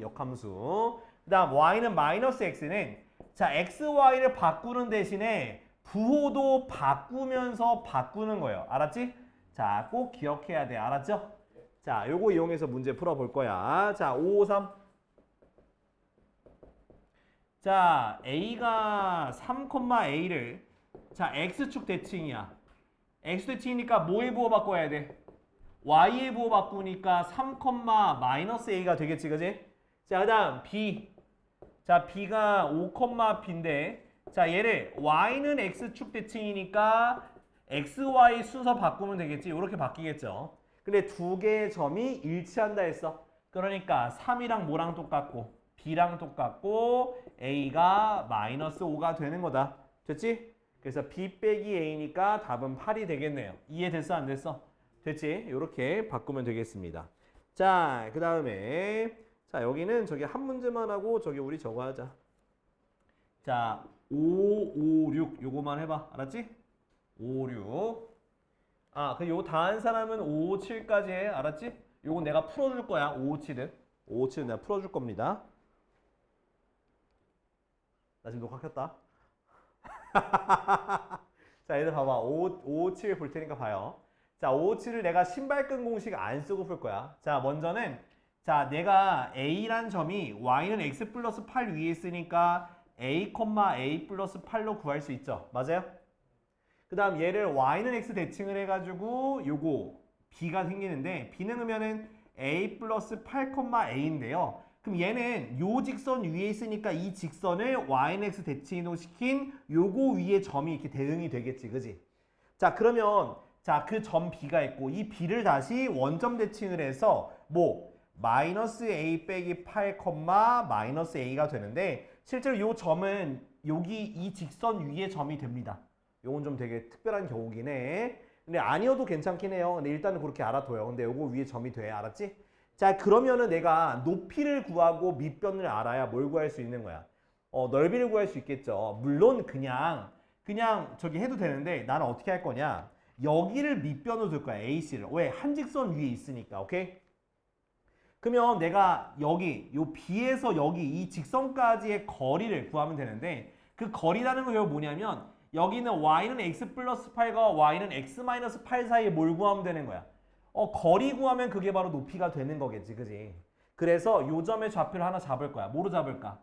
그 다음, y는 마이너스 x는 자, x, y를 바꾸는 대신에 부호도 바꾸면서 바꾸는 거예요. 알았지? 자, 꼭 기억해야 돼. 알았죠? 자, 요거 이용해서 문제 풀어볼 거야. 자, 553. 자, a가 3,a를 자, x축 대칭이야. x 대칭이니까 뭐의 부호 바꿔야 돼? y의 부호 바꾸니까 3, 마이너스 a가 되겠지, 그지? 자, 그 다음 b. 자, b가 5, b인데 자, 얘를 y는 x축 대칭이니까 x, y 순서 바꾸면 되겠지. 이렇게 바뀌겠죠. 근데 두 개의 점이 일치한다 했어. 그러니까 3이랑 뭐랑 똑같고 b랑 똑같고 a가 마이너스 5가 되는 거다. 됐지? 그래서 b 빼기 a니까 답은 8이 되겠네요. 이해됐어? 안 됐어? 됐지? 이렇게 바꾸면 되겠습니다. 자, 그 다음에 자, 여기는 저기 한 문제만 하고 저기 우리 저거 하자. 자, 5, 5, 6 요거만 해봐. 알았지? 5, 6. 아, 그 요거 다 한 사람은 5, 7까지 해. 알았지? 요거 내가 풀어줄 거야. 5, 7은. 5, 7은 내가 풀어줄 겁니다. 나 지금 녹화 켰다. 자, 얘들 봐봐. 5, 7 볼 테니까 봐요. 자, 5, 7을 내가 신발끈 공식 안 쓰고 풀 거야. 자, 먼저는 자, 내가 a란 점이 y는 x 플러스 8 위에 있으니까 a, a 플러스 8로 구할 수 있죠. 맞아요? 그 다음 얘를 y는 x 대칭을 해가지고 요거 b가 생기는데 b는 그러면은 a 플러스 8, a인데요. 그럼 얘는 요 직선 위에 있으니까 이 직선을 y는 x 대칭 이동시킨 요거 위에 점이 이렇게 대응이 되겠지. 그지? 자, 그러면 자, 그 점 b가 있고 이 b를 다시 원점 대칭을 해서 뭐 마이너스 a 빼기 8, 마이너스 a가 되는데 실제로 이 점은 여기 이 직선 위에 점이 됩니다. 요건 좀 되게 특별한 경우긴 해. 근데 아니어도 괜찮긴 해요. 근데 일단은 그렇게 알아둬요. 근데 요거 위에 점이 돼. 알았지? 자, 그러면은 내가 높이를 구하고 밑변을 알아야 뭘 구할 수 있는 거야? 넓이를 구할 수 있겠죠. 물론 그냥 저기 해도 되는데 나는 어떻게 할 거냐? 여기를 밑변으로 둘 거야. AC를. 왜? 한 직선 위에 있으니까. 오케이? 그러면 내가 여기 요 B에서 여기 이 직선까지의 거리를 구하면 되는데 그 거리라는 거 뭐냐면 여기는 y는 x 플러스 8과 y는 x 마이너스 8 사이에 뭘 구하면 되는 거야. 거리 구하면 그게 바로 높이가 되는 거겠지. 그지? 그래서 요 점의 좌표를 하나 잡을 거야. 뭐로 잡을까?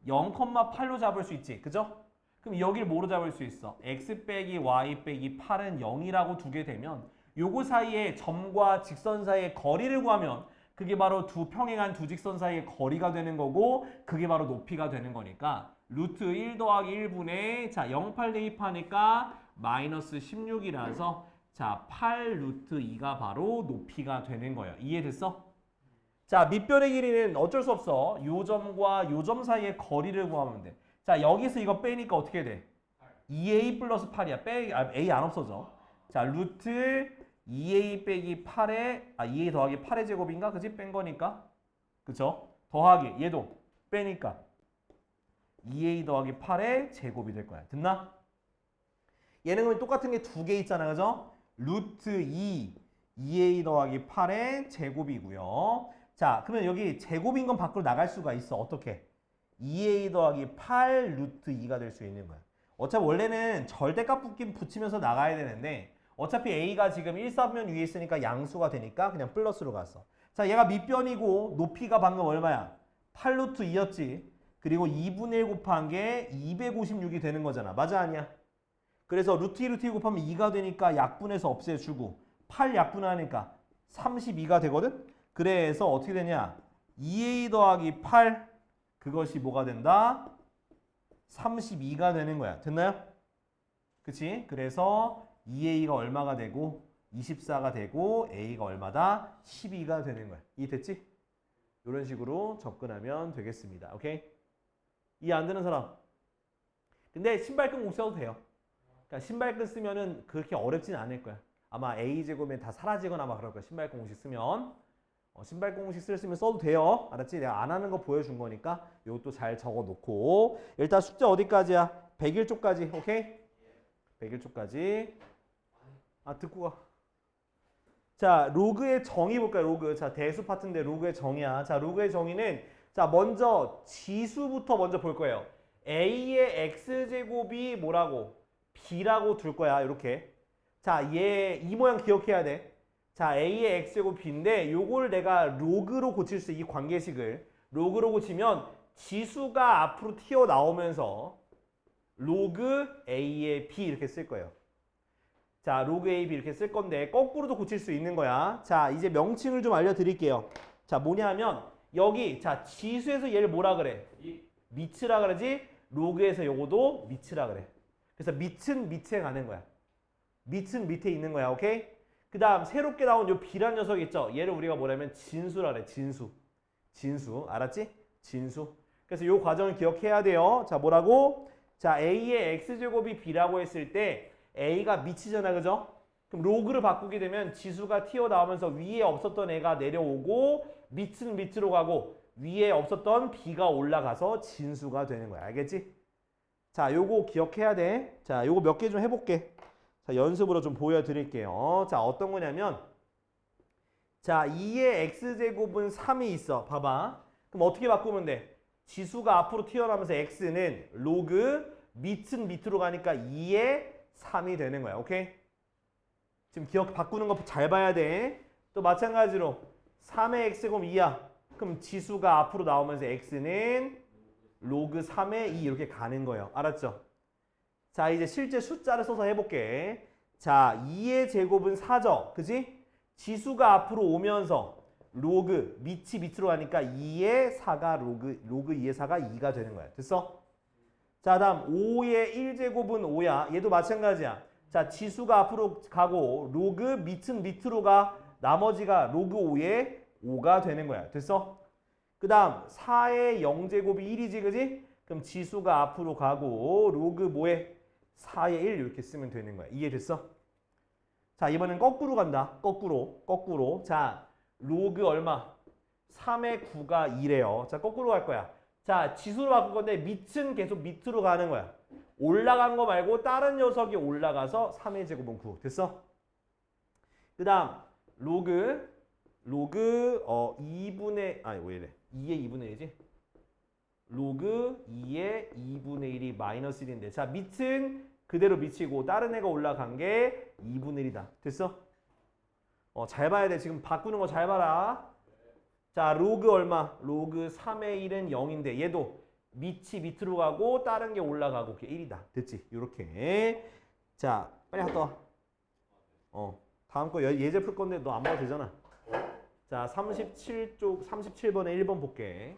0,8로 잡을 수 있지. 그죠? 그럼 여기를 뭐로 잡을 수 있어? x 빼기 y 빼기 8은 0이라고 두게 되면 요거 사이에 점과 직선 사이의 거리를 구하면 그게 바로 두 평행한 두 직선 사이의 거리가 되는 거고 그게 바로 높이가 되는 거니까 루트 1 더하기 1분의 자 0,8 대입하니까 마이너스 16이라서 자 8 루트 2가 바로 높이가 되는 거예요. 이해됐어? 자, 밑변의 길이는 어쩔 수 없어. 요 점과 요 점 사이의 거리를 구하면 돼. 자, 여기서 이거 빼니까 어떻게 돼? 2a 플러스 8이야. a 안 없어져. 자, 루트 2a 빼기 8에 2a 더하기 8의 제곱인가? 그지? 뺀 거니까. 그쵸? 더하기 얘도 빼니까 2a 더하기 8의 제곱이 될 거야. 됐나? 얘는 그러면 똑같은 게 두 개 있잖아. 그죠? 루트 2a 더하기 8의 제곱이고요. 자, 그러면 여기 제곱인 건 밖으로 나갈 수가 있어. 어떻게? 2a 더하기 8 루트 2가 될 수 있는 거야. 어차피 원래는 절대값 붙이면서 나가야 되는데 어차피 a가 지금 1사변 위에 있으니까 양수가 되니까 그냥 플러스로 갔어. 자, 얘가 밑변이고 높이가 방금 얼마야? 8 루트 2였지. 그리고 2분의 1 곱한 게 256이 되는 거잖아. 맞아 아니야? 그래서 루트 2 루트 2 곱하면 2가 되니까 약분해서 없애주고 8 약분하니까 32가 되거든? 그래서 어떻게 되냐? 2a 더하기 8 그것이 뭐가 된다? 32가 되는 거야. 됐나요? 그치? 그래서 2a가 얼마가 되고 24가 되고 a가 얼마다? 12가 되는 거야. 이해됐지? 이런 식으로 접근하면 되겠습니다. 오케이? 이해 안 되는 사람? 근데 신발끈 못 써도 돼요. 그러니까 신발끈 쓰면은 그렇게 어렵진 않을 거야. 아마 a제곱이 다 사라지거나 막 그럴 거야. 신발 공식 쓰면. 신발 공식 쓰면 써도 돼요. 알았지? 내가 안 하는 거 보여준 거니까 이것도 잘 적어 놓고 일단 숙제 어디까지야? 101쪽까지. 오케이? 101쪽까지. 아, 듣고 가. 자, 로그의 정의 볼까요? 로그. 자, 대수 파트인데 로그의 정의야. 자, 로그의 정의는 자, 먼저 지수부터 먼저 볼 거예요. a의 x제곱이 뭐라고? b라고 둘 거야. 이렇게. 자, 얘 이 모양 기억해야 돼. 자, a의 x제곱 b인데 요걸 내가 로그로 고칠 수 있어. 이 관계식을. 로그로 고치면 지수가 앞으로 튀어나오면서 로그 a의 b 이렇게 쓸 거예요. 자, 로그 AB 이렇게 쓸 건데 거꾸로도 고칠 수 있는 거야. 자, 이제 명칭을 좀 알려드릴게요. 자, 뭐냐면 여기 자 지수에서 얘를 뭐라 그래? 미츠라 그러지? 로그에서 요거도 미츠라 그래. 그래서 밑은 밑에 가는 거야. 밑은 밑에 있는 거야. 오케이? 그 다음 새롭게 나온 요 B란 녀석 있죠? 얘를 우리가 뭐냐면 진수라 그래. 진수. 진수. 알았지? 진수. 그래서 요 과정을 기억해야 돼요. 자, 뭐라고? 자, A의 X제곱이 B라고 했을 때 A가 미치잖아, 그죠? 그럼 로그를 바꾸게 되면 지수가 튀어나오면서 위에 없었던 애가 내려오고 밑은 밑으로 가고 위에 없었던 B가 올라가서 진수가 되는 거야. 알겠지? 자, 요거 기억해야 돼. 자, 요거 몇 개 좀 해볼게. 자, 연습으로 좀 보여드릴게요. 자, 어떤 거냐면 자, 2의 X제곱은 3이 있어. 봐봐. 그럼 어떻게 바꾸면 돼? 지수가 앞으로 튀어나오면서 X는 로그 밑은 밑으로 가니까 2의 3이 되는 거야. 오케이? 지금 기억 바꾸는 거 잘 봐야 돼. 또 마찬가지로 3의 x제곱 2야. 그럼 지수가 앞으로 나오면서 x는 로그 3의 2 이렇게 가는 거예요. 알았죠? 자, 이제 실제 숫자를 써서 해볼게. 자, 2의 제곱은 4죠. 그지? 지수가 앞으로 오면서 로그 밑이 밑으로 가니까 2의 4가 로그 2의 4가 2가 되는 거야. 됐어? 자, 다음 5의 1제곱은 5야. 얘도 마찬가지야. 자, 지수가 앞으로 가고 로그 밑은 밑으로 가. 나머지가 로그 5의 5가 되는 거야. 됐어? 그 다음 4의 0제곱이 1이지. 그지? 그럼 지수가 앞으로 가고 로그 뭐에 4의 1 이렇게 쓰면 되는 거야. 이해됐어? 자, 이번엔 거꾸로 간다. 거꾸로. 자, 로그 얼마? 3의 9가 2래요. 자, 거꾸로 갈 거야. 자, 지수로 바꿀 건데 밑은 계속 밑으로 가는 거야. 올라간 거 말고 다른 녀석이 올라가서 3의 제곱은 9. 됐어? 그 다음 로그 2분의 아니 왜 이래? 2의 2분의 1이지? 로그 2의 2분의 1이 마이너스 1인데 자, 밑은 그대로 미치고 다른 애가 올라간 게 2분의 1이다. 됐어? 잘 봐야 돼. 지금 바꾸는 거 잘 봐라. 자, 로그 얼마? 로그 3의 1은 0인데 얘도 밑이 밑으로 가고 다른 게 올라가고 그게 1이다. 됐지? 요렇게. 자, 빨리 갔다 와. 다음 거 예제 풀 건데 너 안 봐도 되잖아. 자, 37쪽 37번에 1번 볼게.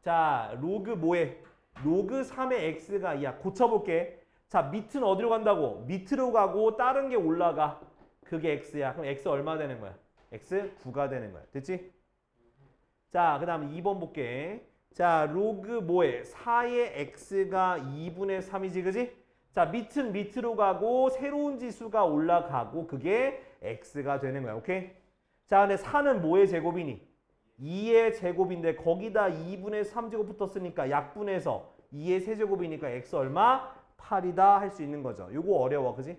자, 로그 뭐해? 로그 3의 x가 2야. 고쳐볼게. 자, 밑은 어디로 간다고? 밑으로 가고 다른 게 올라가. 그게 x야. 그럼 x 얼마 되는 거야? x 9가 되는 거야. 됐지? 자, 그 다음 2번 볼게. 자, 로그 뭐해? 4의 x가 2분의 3이지, 그지? 자, 밑은 밑으로 가고 새로운 지수가 올라가고 그게 x가 되는 거야. 오케이? 자, 근데 4는 뭐의 제곱이니? 2의 제곱인데 거기다 2분의 3제곱 붙었으니까 약분해서 2의 세제곱이니까 x 얼마? 8이다 할 수 있는 거죠. 요거 어려워, 그지?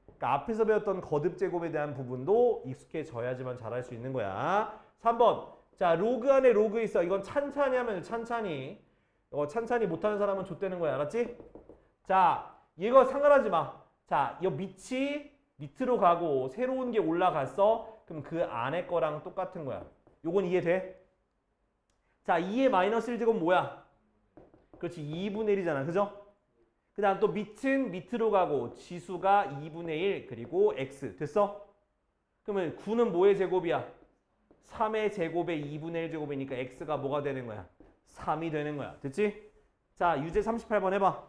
그러니까 앞에서 배웠던 거듭 제곱에 대한 부분도 익숙해져야지만 잘할 수 있는 거야. 3번. 자, 로그 안에 로그 있어. 이건 찬찬히 하면 찬찬히. 찬찬히 못하는 사람은 좆되는 거야. 알았지? 자, 이거 상관하지 마. 자, 이 밑이 밑으로 가고 새로운 게 올라갔어. 그럼 그 안에 거랑 똑같은 거야. 요건 이해돼? 자, 2의 마이너스 1제곱 뭐야? 그렇지, 2분의 1이잖아. 그죠? 그 다음 또 밑은 밑으로 가고 지수가 2분의 1 그리고 x. 됐어? 그러면 9는 뭐의 제곱이야? 3의 제곱에 2분의 1제곱이니까 x가 뭐가 되는 거야? 3이 되는 거야. 됐지? 자, 유제 38번 해봐.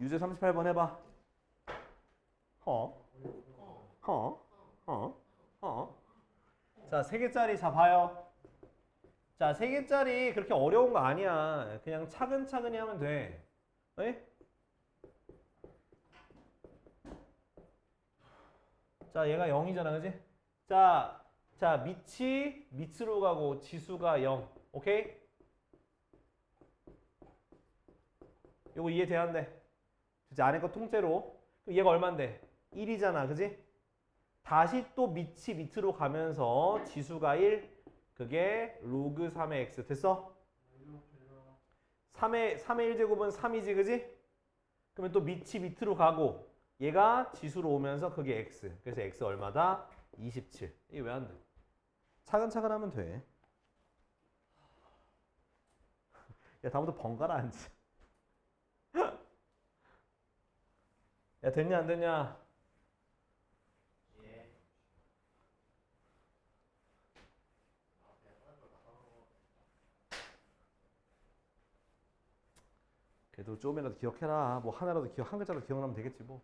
유제 38번 해봐. 자, 3개짜리 자 봐요. 자, 3개짜리 그렇게 어려운 거 아니야. 그냥 차근차근히 하면 돼. 네? 자, 얘가 0이잖아, 그지? 자, 밑으로 가고 지수가 0. 오케이? 요거 이해돼야 한대. 그치? 안에 거 통째로. 그럼 얘가 얼만데? 1이잖아, 그지? 다시 또 밑으로 가면서 지수가 1. 그게 로그 3의 x. 됐어? 3의 1제곱은 3이지, 그지? 그러면 또 밑으로 가고 얘가 지수로 오면서 그게 x. 그래서 x 얼마다? 27. 이게 왜 안 돼? 차근차근 하면 돼. 야, 다음부터 번갈아 앉지. 야, 됐냐 안 됐냐? 예. 그래도 조금이라도 기억해라. 뭐 하나라도 한 글자라도 기억나면 되겠지 뭐.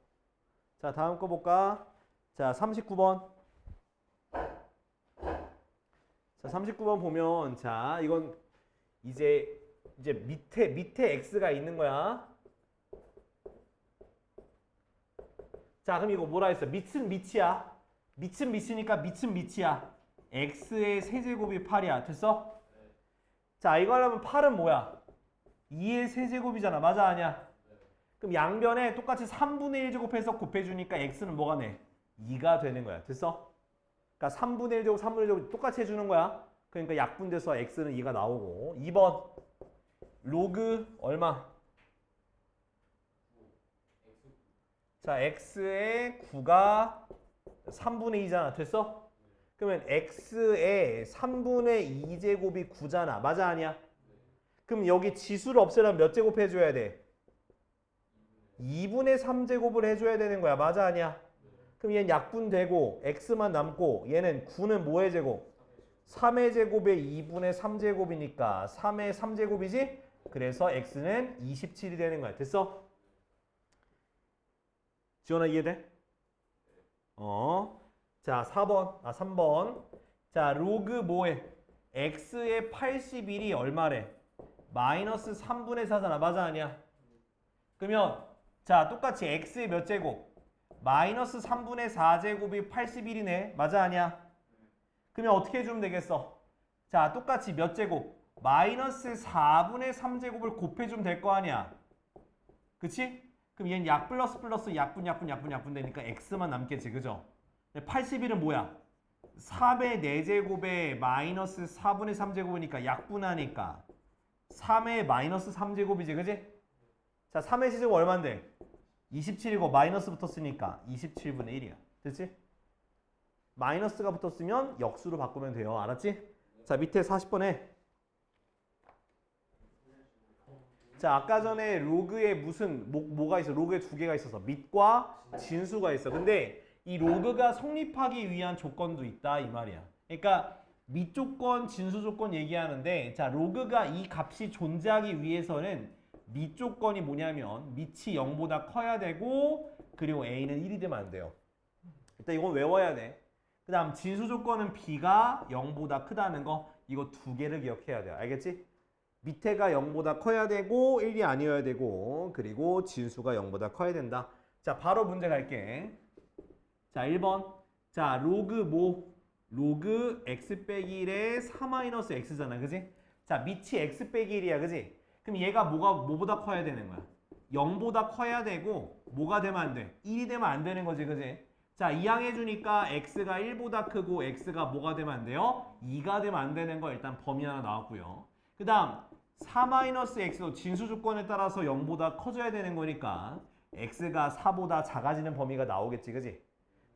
자, 다음 거 볼까? 자, 39번. 자, 39번 보면 자, 이건 이제 밑에 x가 있는 거야. 자, 그럼 이거 뭐라 했어? 밑은 밑이야. 밑은 밑이니까 밑은 밑이야. x의 세제곱이 8이야. 됐어? 자, 이거 하려면 8은 뭐야? 2의 세제곱이잖아. 맞아, 아니야? 그럼 양변에 똑같이 3분의 1 제곱해서 곱해주니까 x는 뭐가 돼? 2가 되는 거야. 됐어? 그러니까 3분의 1 제곱, 3분의 1 제곱 똑같이 해주는 거야. 그러니까 약분돼서 x는 2가 나오고. 2번 로그 얼마? 자, x의 9가 3분의 2잖아. 됐어? 그러면 x의 3분의 2제곱이 9잖아. 맞아, 아니야? 그럼 여기 지수를 없애려면 몇 제곱 해줘야 돼? 2분의 3제곱을 해줘야 되는 거야. 맞아, 아니야? 그럼 얘는 약분되고 x만 남고 얘는 9는 뭐의 제곱? 3의 제곱에 2분의 3제곱이니까 3의 3제곱이지? 그래서 x는 27이 되는 거야. 됐어? 지원아 이해돼? 자, 3번. 자, 로그 뭐해? x의 81이 얼마래? 마이너스 3분의 4잖아. 맞아, 아니야? 그러면 자, 똑같이 x의 몇 제곱? 마이너스 3분의 4제곱이 81이네. 맞아, 아니야? 그러면 어떻게 해주면 되겠어? 자, 똑같이 몇 제곱? 마이너스 4분의 3제곱을 곱해주면 될 거 아니야? 그치? 그럼 얘는 약 플러스 약분 되니까 x만 남겠지, 그죠? 81은 뭐야? 3의 4제곱에 마이너스 4분의 3제곱이니까 약분하니까 3의 마이너스 3제곱이지, 그지? 자, 3의 시제곱 얼만데? 27이고 마이너스 붙었으니까 27분의 1이야. 됐지? 마이너스가 붙었으면 역수로 바꾸면 돼요. 알았지? 자, 밑에 40번에 자, 아까 전에 로그에 무슨 뭐가 있어? 로그에 두 개가 있어서 밑과 진수가 있어. 근데 이 로그가 성립하기 위한 조건도 있다 이 말이야. 그러니까 밑 조건, 진수 조건 얘기하는데 자, 로그가 이 값이 존재하기 위해서는 밑 조건이 뭐냐면 밑이 0보다 커야 되고 그리고 a는 1이 되면 안 돼요. 일단 이건 외워야 돼. 그 다음 진수 조건은 b가 0보다 크다는 거 이거 두 개를 기억해야 돼요. 알겠지? 밑에가 0보다 커야 되고 1이 아니어야 되고 그리고 진수가 0보다 커야 된다. 자, 바로 문제 갈게. 자, 1번. 자, 로그 x 빼기 1에 4-x잖아. 그지? 자, 밑이 x 빼기 1이야. 그지? 그럼 얘가 뭐보다 커야 되는 거야? 0보다 커야 되고 뭐가 되면 안 돼? 1이 되면 안 되는 거지. 그지? 자, 이항해주니까 x가 1보다 크고 x가 뭐가 되면 안 돼요? 2가 되면 안 되는 거 일단 범위 하나 나왔고요. 그 다음 4-x도 진수 조건에 따라서 0보다 커져야 되는 거니까 x가 4보다 작아지는 범위가 나오겠지. 그지?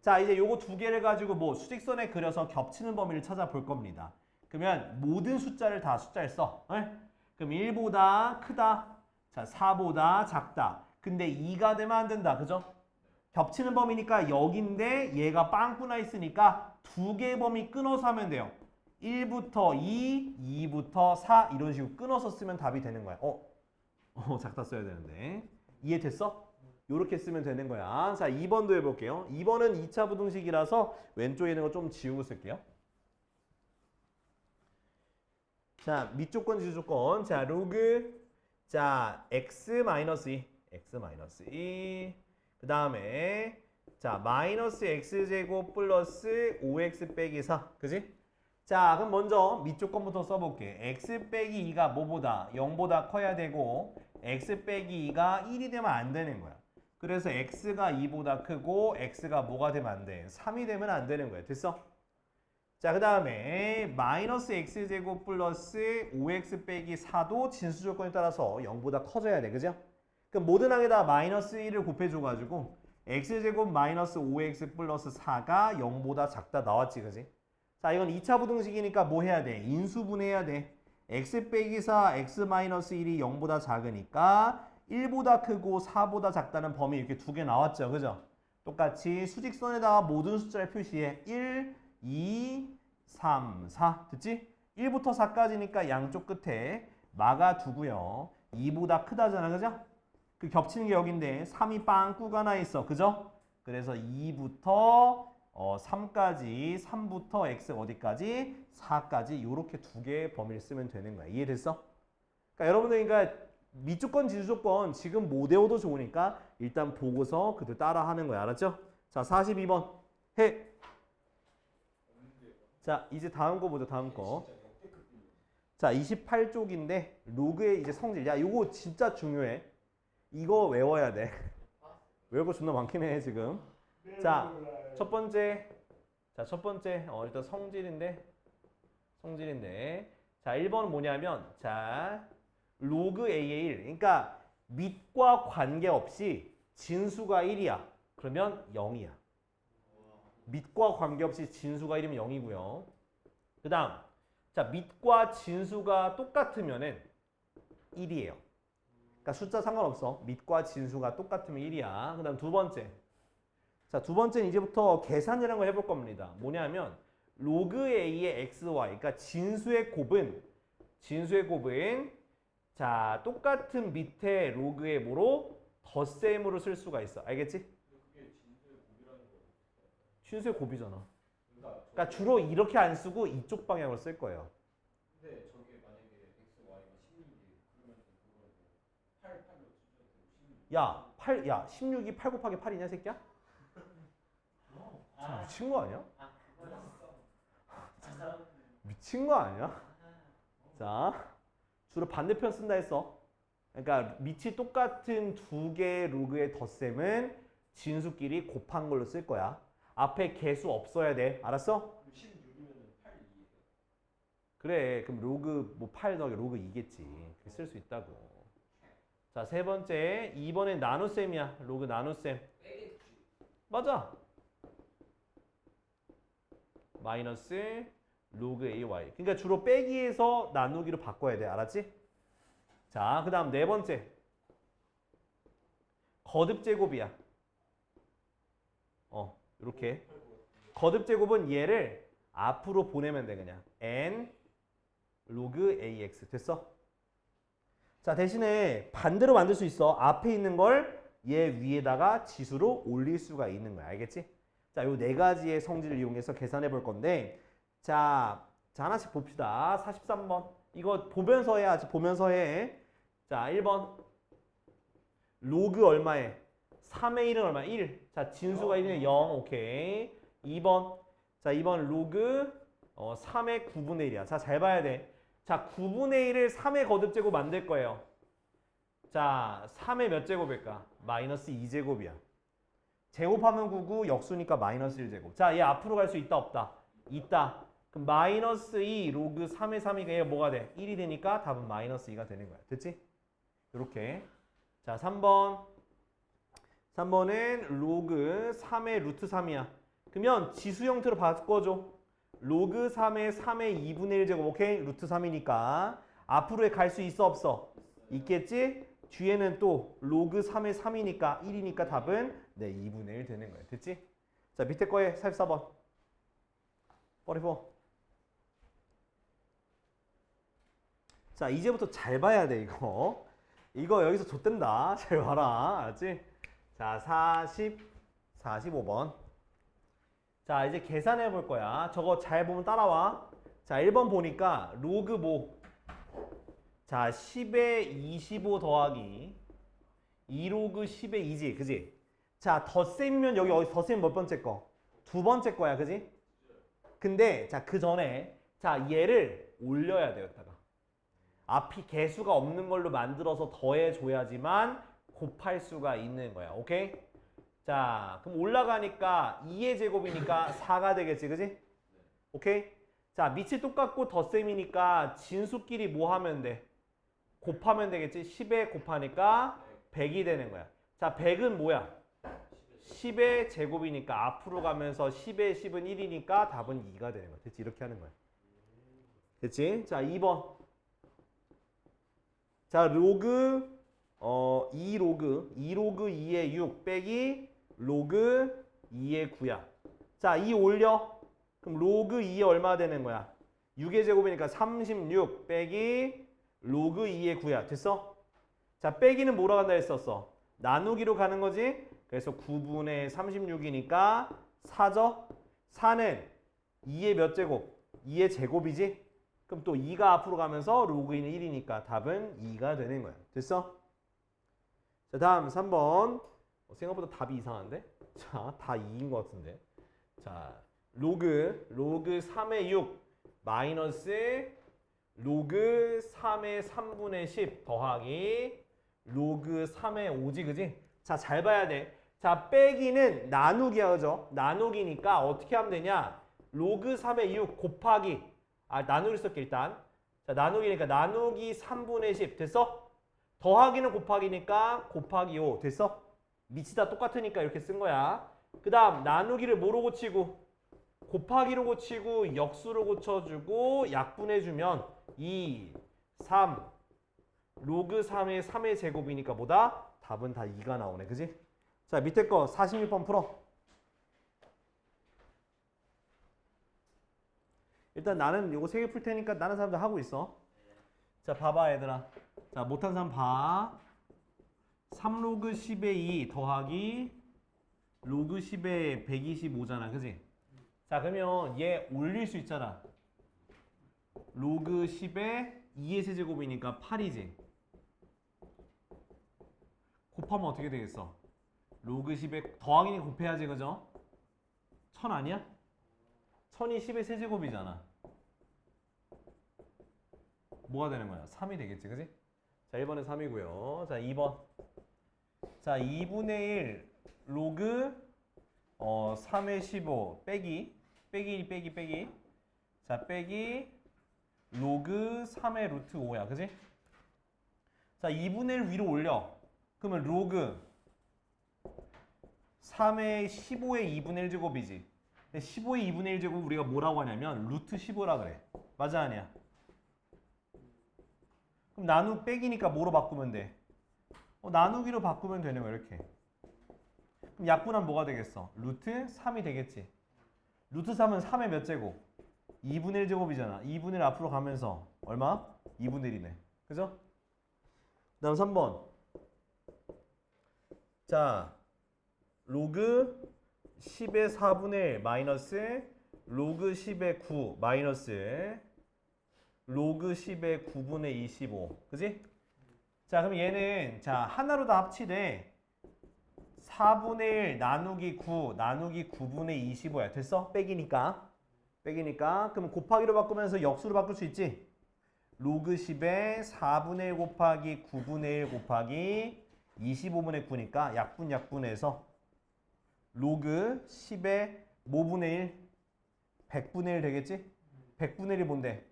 자, 이제 요거 두 개를 가지고 뭐 수직선에 그려서 겹치는 범위를 찾아볼 겁니다. 그러면 모든 숫자를 다 숫자에 써. 네? 그럼 1보다 크다. 자, 4보다 작다. 근데 2가 되면 안 된다. 그죠? 겹치는 범위니까 여기인데 얘가 빵꾸나 있으니까 두 개의 범위 끊어서 하면 돼요. 1부터 2, 2부터 4 이런 식으로 끊어서 쓰면 답이 되는 거야. 작다 써야 되는데. 이해됐어? 요렇게 쓰면 되는 거야. 자, 2번도 해볼게요. 2번은 2차 부등식이라서 왼쪽에 있는 거 좀 지우고 쓸게요. 자, 밑조건, 지조건. 자, 로그. 자, x-2. 그 다음에 자, 마이너스 x제곱 플러스 5x 빼기 4. 그지? 자, 그럼 먼저 밑쪽 건부터 써볼게. x 빼기 2가 뭐보다? 0보다 커야 되고 x 빼기 2가 1이 되면 안 되는 거야. 그래서 x가 2보다 크고 x가 뭐가 되면 안 돼? 3이 되면 안 되는 거야. 됐어? 자, 그 다음에 마이너스 x제곱 플러스 5x 빼기 4도 진수 조건에 따라서 0보다 커져야 돼. 그죠? 그럼 모든 항에다 마이너스 1을 곱해줘가지고 x제곱 마이너스 5x 플러스 4가 0보다 작다 나왔지. 그지? 자, 이건 2차 부등식이니까 뭐 해야 돼? 인수분해해야 돼. x 빼기 4, x 마이너스 1이 0보다 작으니까 1보다 크고 4보다 작다는 범위 이렇게 두 개 나왔죠. 그죠? 똑같이 수직선에다가 모든 숫자를 표시해. 1, 2, 3, 4. 됐지? 1부터 4까지니까 양쪽 끝에 막아두고요. 2보다 크다잖아. 그죠? 그 겹치는 게 여긴데 3이 빵꾸가 나 있어. 그죠? 그래서 2부터 3까지, 3부터 x 어디까지? 4까지 이렇게 두 개의 범위를 쓰면 되는 거야. 이해됐어? 그러니까 여러분들 그러니까 미조건, 지수조건 지금 못 외워도 좋으니까 일단 보고서 그대로 따라 하는 거야. 알았죠? 자, 42번 해. 자, 이제 다음 거 보자. 다음 거. 자, 28쪽인데 로그의 이제 성질. 야, 이거 진짜 중요해. 이거 외워야 돼. 외울 거 존나 많긴 해 지금. 자, 첫 번째. 자, 첫 번째. 일단 성질인데. 자, 1번은 뭐냐면 자, 로그 A의 1. 그러니까 밑과 관계없이 진수가 1이야. 그러면 0이야. 밑과 관계없이 진수가 1이면 0이고요. 그 다음, 자, 밑과 진수가 똑같으면은 1이에요. 그러니까 숫자 상관없어. 밑과 진수가 똑같으면 1이야. 그 다음 두 번째. 자, 두 번째는 이제부터 계산이라는 걸 해볼 겁니다. 뭐냐면 로그 A의 XY. 그러니까 진수의 곱은 자, 똑같은 밑에 로그의 뭐로? 덧셈으로 쓸 수가 있어. 알겠지? 진수의 곱이잖아. 그러니까 주로 이렇게 안 쓰고 이쪽 방향으로 쓸 거예요. 근데 저게 만약에 x, y가 16이 그러면 그거 8, 8로 숫자 16. 야, 16이 8 곱하기 8이냐, 새끼야? 미친 거 아니야? 미친 거 아니야? 자, 주로 반대편 쓴다 했어. 그러니까 밑이 똑같은 두 개의 로그의 덧셈은 진수끼리 곱한 걸로 쓸 거야. 앞에 개수 없어야 돼. 알았어? 16이면 8, 2. 그래. 그럼 로그 뭐 8 더하기 로그 2겠지. 그렇게 쓸 수 있다고. 자, 세 번째. 2번엔 나눗셈이야. 로그 나눗셈. 빼겠지. 맞아. 마이너스 로그 AY. 그러니까 주로 빼기에서 나누기로 바꿔야 돼. 알았지? 자, 그 다음 네 번째. 거듭 제곱이야. 이렇게. 거듭 제곱은 얘를 앞으로 보내면 돼. 그냥. n 로그 AX. 됐어? 자, 대신에 반대로 만들 수 있어. 앞에 있는 걸 얘 위에다가 지수로 올릴 수가 있는 거야. 알겠지? 자, 요 네 가지의 성질을 이용해서 계산해 볼 건데, 자, 하나씩 봅시다. 43번. 이거 보면서 해야지. 보면서 해. 자, 1번. 로그 얼마에? 3의 1은 얼마? 1. 자, 진수가 1이면 0. 오케이. 2번. 자, 2번 로그 3의 9분의 1이야. 자, 잘 봐야 돼. 자, 9분의 1을 3의 거듭제곱 만들 거예요. 자, 3의 몇 제곱일까? 마이너스 2제곱이야. 제곱하면 9고 역수니까 마이너스 1제곱. 자, 얘 앞으로 갈 수 있다 없다? 있다. 그럼 마이너스 2 로그 3의 3이가 얘 뭐가 돼? 1이 되니까 답은 마이너스 2가 되는 거야. 됐지? 이렇게. 자, 3번. 3번은 로그 3의 루트 3이야. 그러면 지수 형태로 바꿔줘. 로그 3의 3의 2분의 1제곱. 오케이? 루트 3이니까. 앞으로에 갈 수 있어 없어? 있겠지? 뒤에는 또 로그 3의 3이니까 1이니까 답은 네 2분의 1 되는 거야. 됐지? 자, 밑에 거에 44번. 44. 자, 이제부터 잘 봐야 돼, 이거. 이거 여기서 좆된다. 잘 봐라. 알았지? 자, 45번. 자, 이제 계산해 볼 거야. 저거 잘 보면 따라와. 자, 1번 보니까 로그 뭐? 자, 10에 25 더하기 2로그 10에 2지. 그지? 자, 덧셈이면 여기 어디 덧셈 몇 번째 거? 두 번째 거야, 그지? 근데 자, 그 전에 자, 얘를 올려야 돼요, 여기다가. 앞이 개수가 없는 걸로 만들어서 더해 줘야지만 곱할 수가 있는 거야. 오케이? 자, 그럼 올라가니까 2의 제곱이니까 4가 되겠지, 그지? 오케이? 자, 밑이 똑같고 덧셈이니까 진수끼리 뭐 하면 돼? 곱하면 되겠지? 10에 곱하니까 100이 되는 거야. 자, 100은 뭐야? 10의 제곱이니까 앞으로 가면서 10의 10은 1이니까 답은 2가 되는 거야. 됐지? 이렇게 하는 거야. 됐지? 자, 2번. 자, 로그 2로그 2의 6 빼기 로그 2의 9야. 자, 2 올려. 그럼 로그 2에 얼마 되는 거야? 6의 제곱이니까 36 빼기 로그 2의 9야. 됐어? 자, 빼기는 뭐로 간다 했었어? 나누기로 가는 거지? 그래서 9분의 36이니까 4죠? 4는 2의 몇 제곱? 2의 제곱이지? 그럼 또 2가 앞으로 가면서 로그 2는 1이니까 답은 2가 되는 거야. 됐어? 자, 다음 3번. 생각보다 답이 이상한데? 자, 다 2인 것 같은데. 자, 로그 3의 6 마이너스 로그 3의 3분의 10 더하기 로그 3의 5지, 그지? 자, 잘 봐야 돼. 자, 빼기는 나누기야, 그죠? 나누기니까 어떻게 하면 되냐? 로그 3의 6 곱하기 나누기 쓸게 일단. 자, 나누기니까 나누기 3분의 10 됐어? 더하기는 곱하기니까 곱하기 5 됐어? 밑이 다 똑같으니까 이렇게 쓴 거야. 그 다음 나누기를 뭐로 고치고? 곱하기로 고치고 역수로 고쳐주고 약분해주면 2, 3 로그 3의 3의 제곱이니까 뭐다? 답은 다 2가 나오네. 그지? 자, 밑에 거 46번 풀어. 일단 나는 요거 3개 풀 테니까 다른 사람들 하고 있어. 자, 봐봐 얘들아. 자, 못한 사람 봐. 3로그 10의 2 더하기 로그 10의 125잖아. 그지? 자, 그러면 얘 올릴 수 있잖아. 로그 10의 2의 세제곱이니까 8이지. 곱하면 어떻게 되겠어? 로그 10에 더하기는 곱해야지, 그죠? 1000 아니야? 1000이 10의 세제곱이잖아. 뭐가 되는 거야? 3이 되겠지, 그지? 자, 1번은 3이고요. 자, 2번. 자, 2분의 1 로그 3의 15 빼기 자, 빼기 로그 3의 루트 5야, 그지? 자, 2분의 1 위로 올려. 그러면 로그 3의 15의 2분의 1 제곱이지. 근데 15의 2분의 1 제곱 우리가 뭐라고 하냐면 루트 15라 그래. 맞아, 아니야? 그럼 나누 빼기니까 뭐로 바꾸면 돼? 나누기로 바꾸면 되는 거야, 이렇게. 그럼 약분하면 뭐가 되겠어? 루트 3이 되겠지. 루트 3은 3의 몇 제곱? 2분의 1 제곱이잖아. 2분의 1 앞으로 가면서 얼마? 2분의 1이네. 그죠? 그 다음 3번. 자, 로그 10의 4분의 1 마이너스 로그 10의 9 마이너스 로그 10의 9분의 25. 그지? 자, 그럼 얘는 자 하나로 다 합치되 4분의 1 나누기 9 나누기 9분의 25야. 됐어? 빼기니까. 그럼 곱하기로 바꾸면서 역수로 바꿀 수 있지? 로그 10에 4분의 1 곱하기 9분의 1 곱하기 25분의 9니까 약분해서 로그 10에 뭐분의 1? 100분의 1 되겠지? 100분의 1이 뭔데?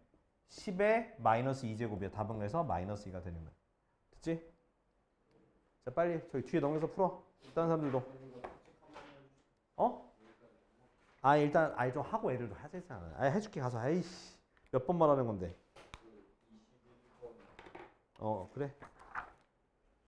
10에 마이너스 2제곱이야. 답은 그래서 마이너스 2가 되는 거야. 됐지? 자, 빨리 저기 뒤에 넘겨서 풀어. 다른 사람들도. 일단 좀 하고 애들도 하세잖아. 해줄게 가서. 아이씨 몇 번 말하는 건데. 그래.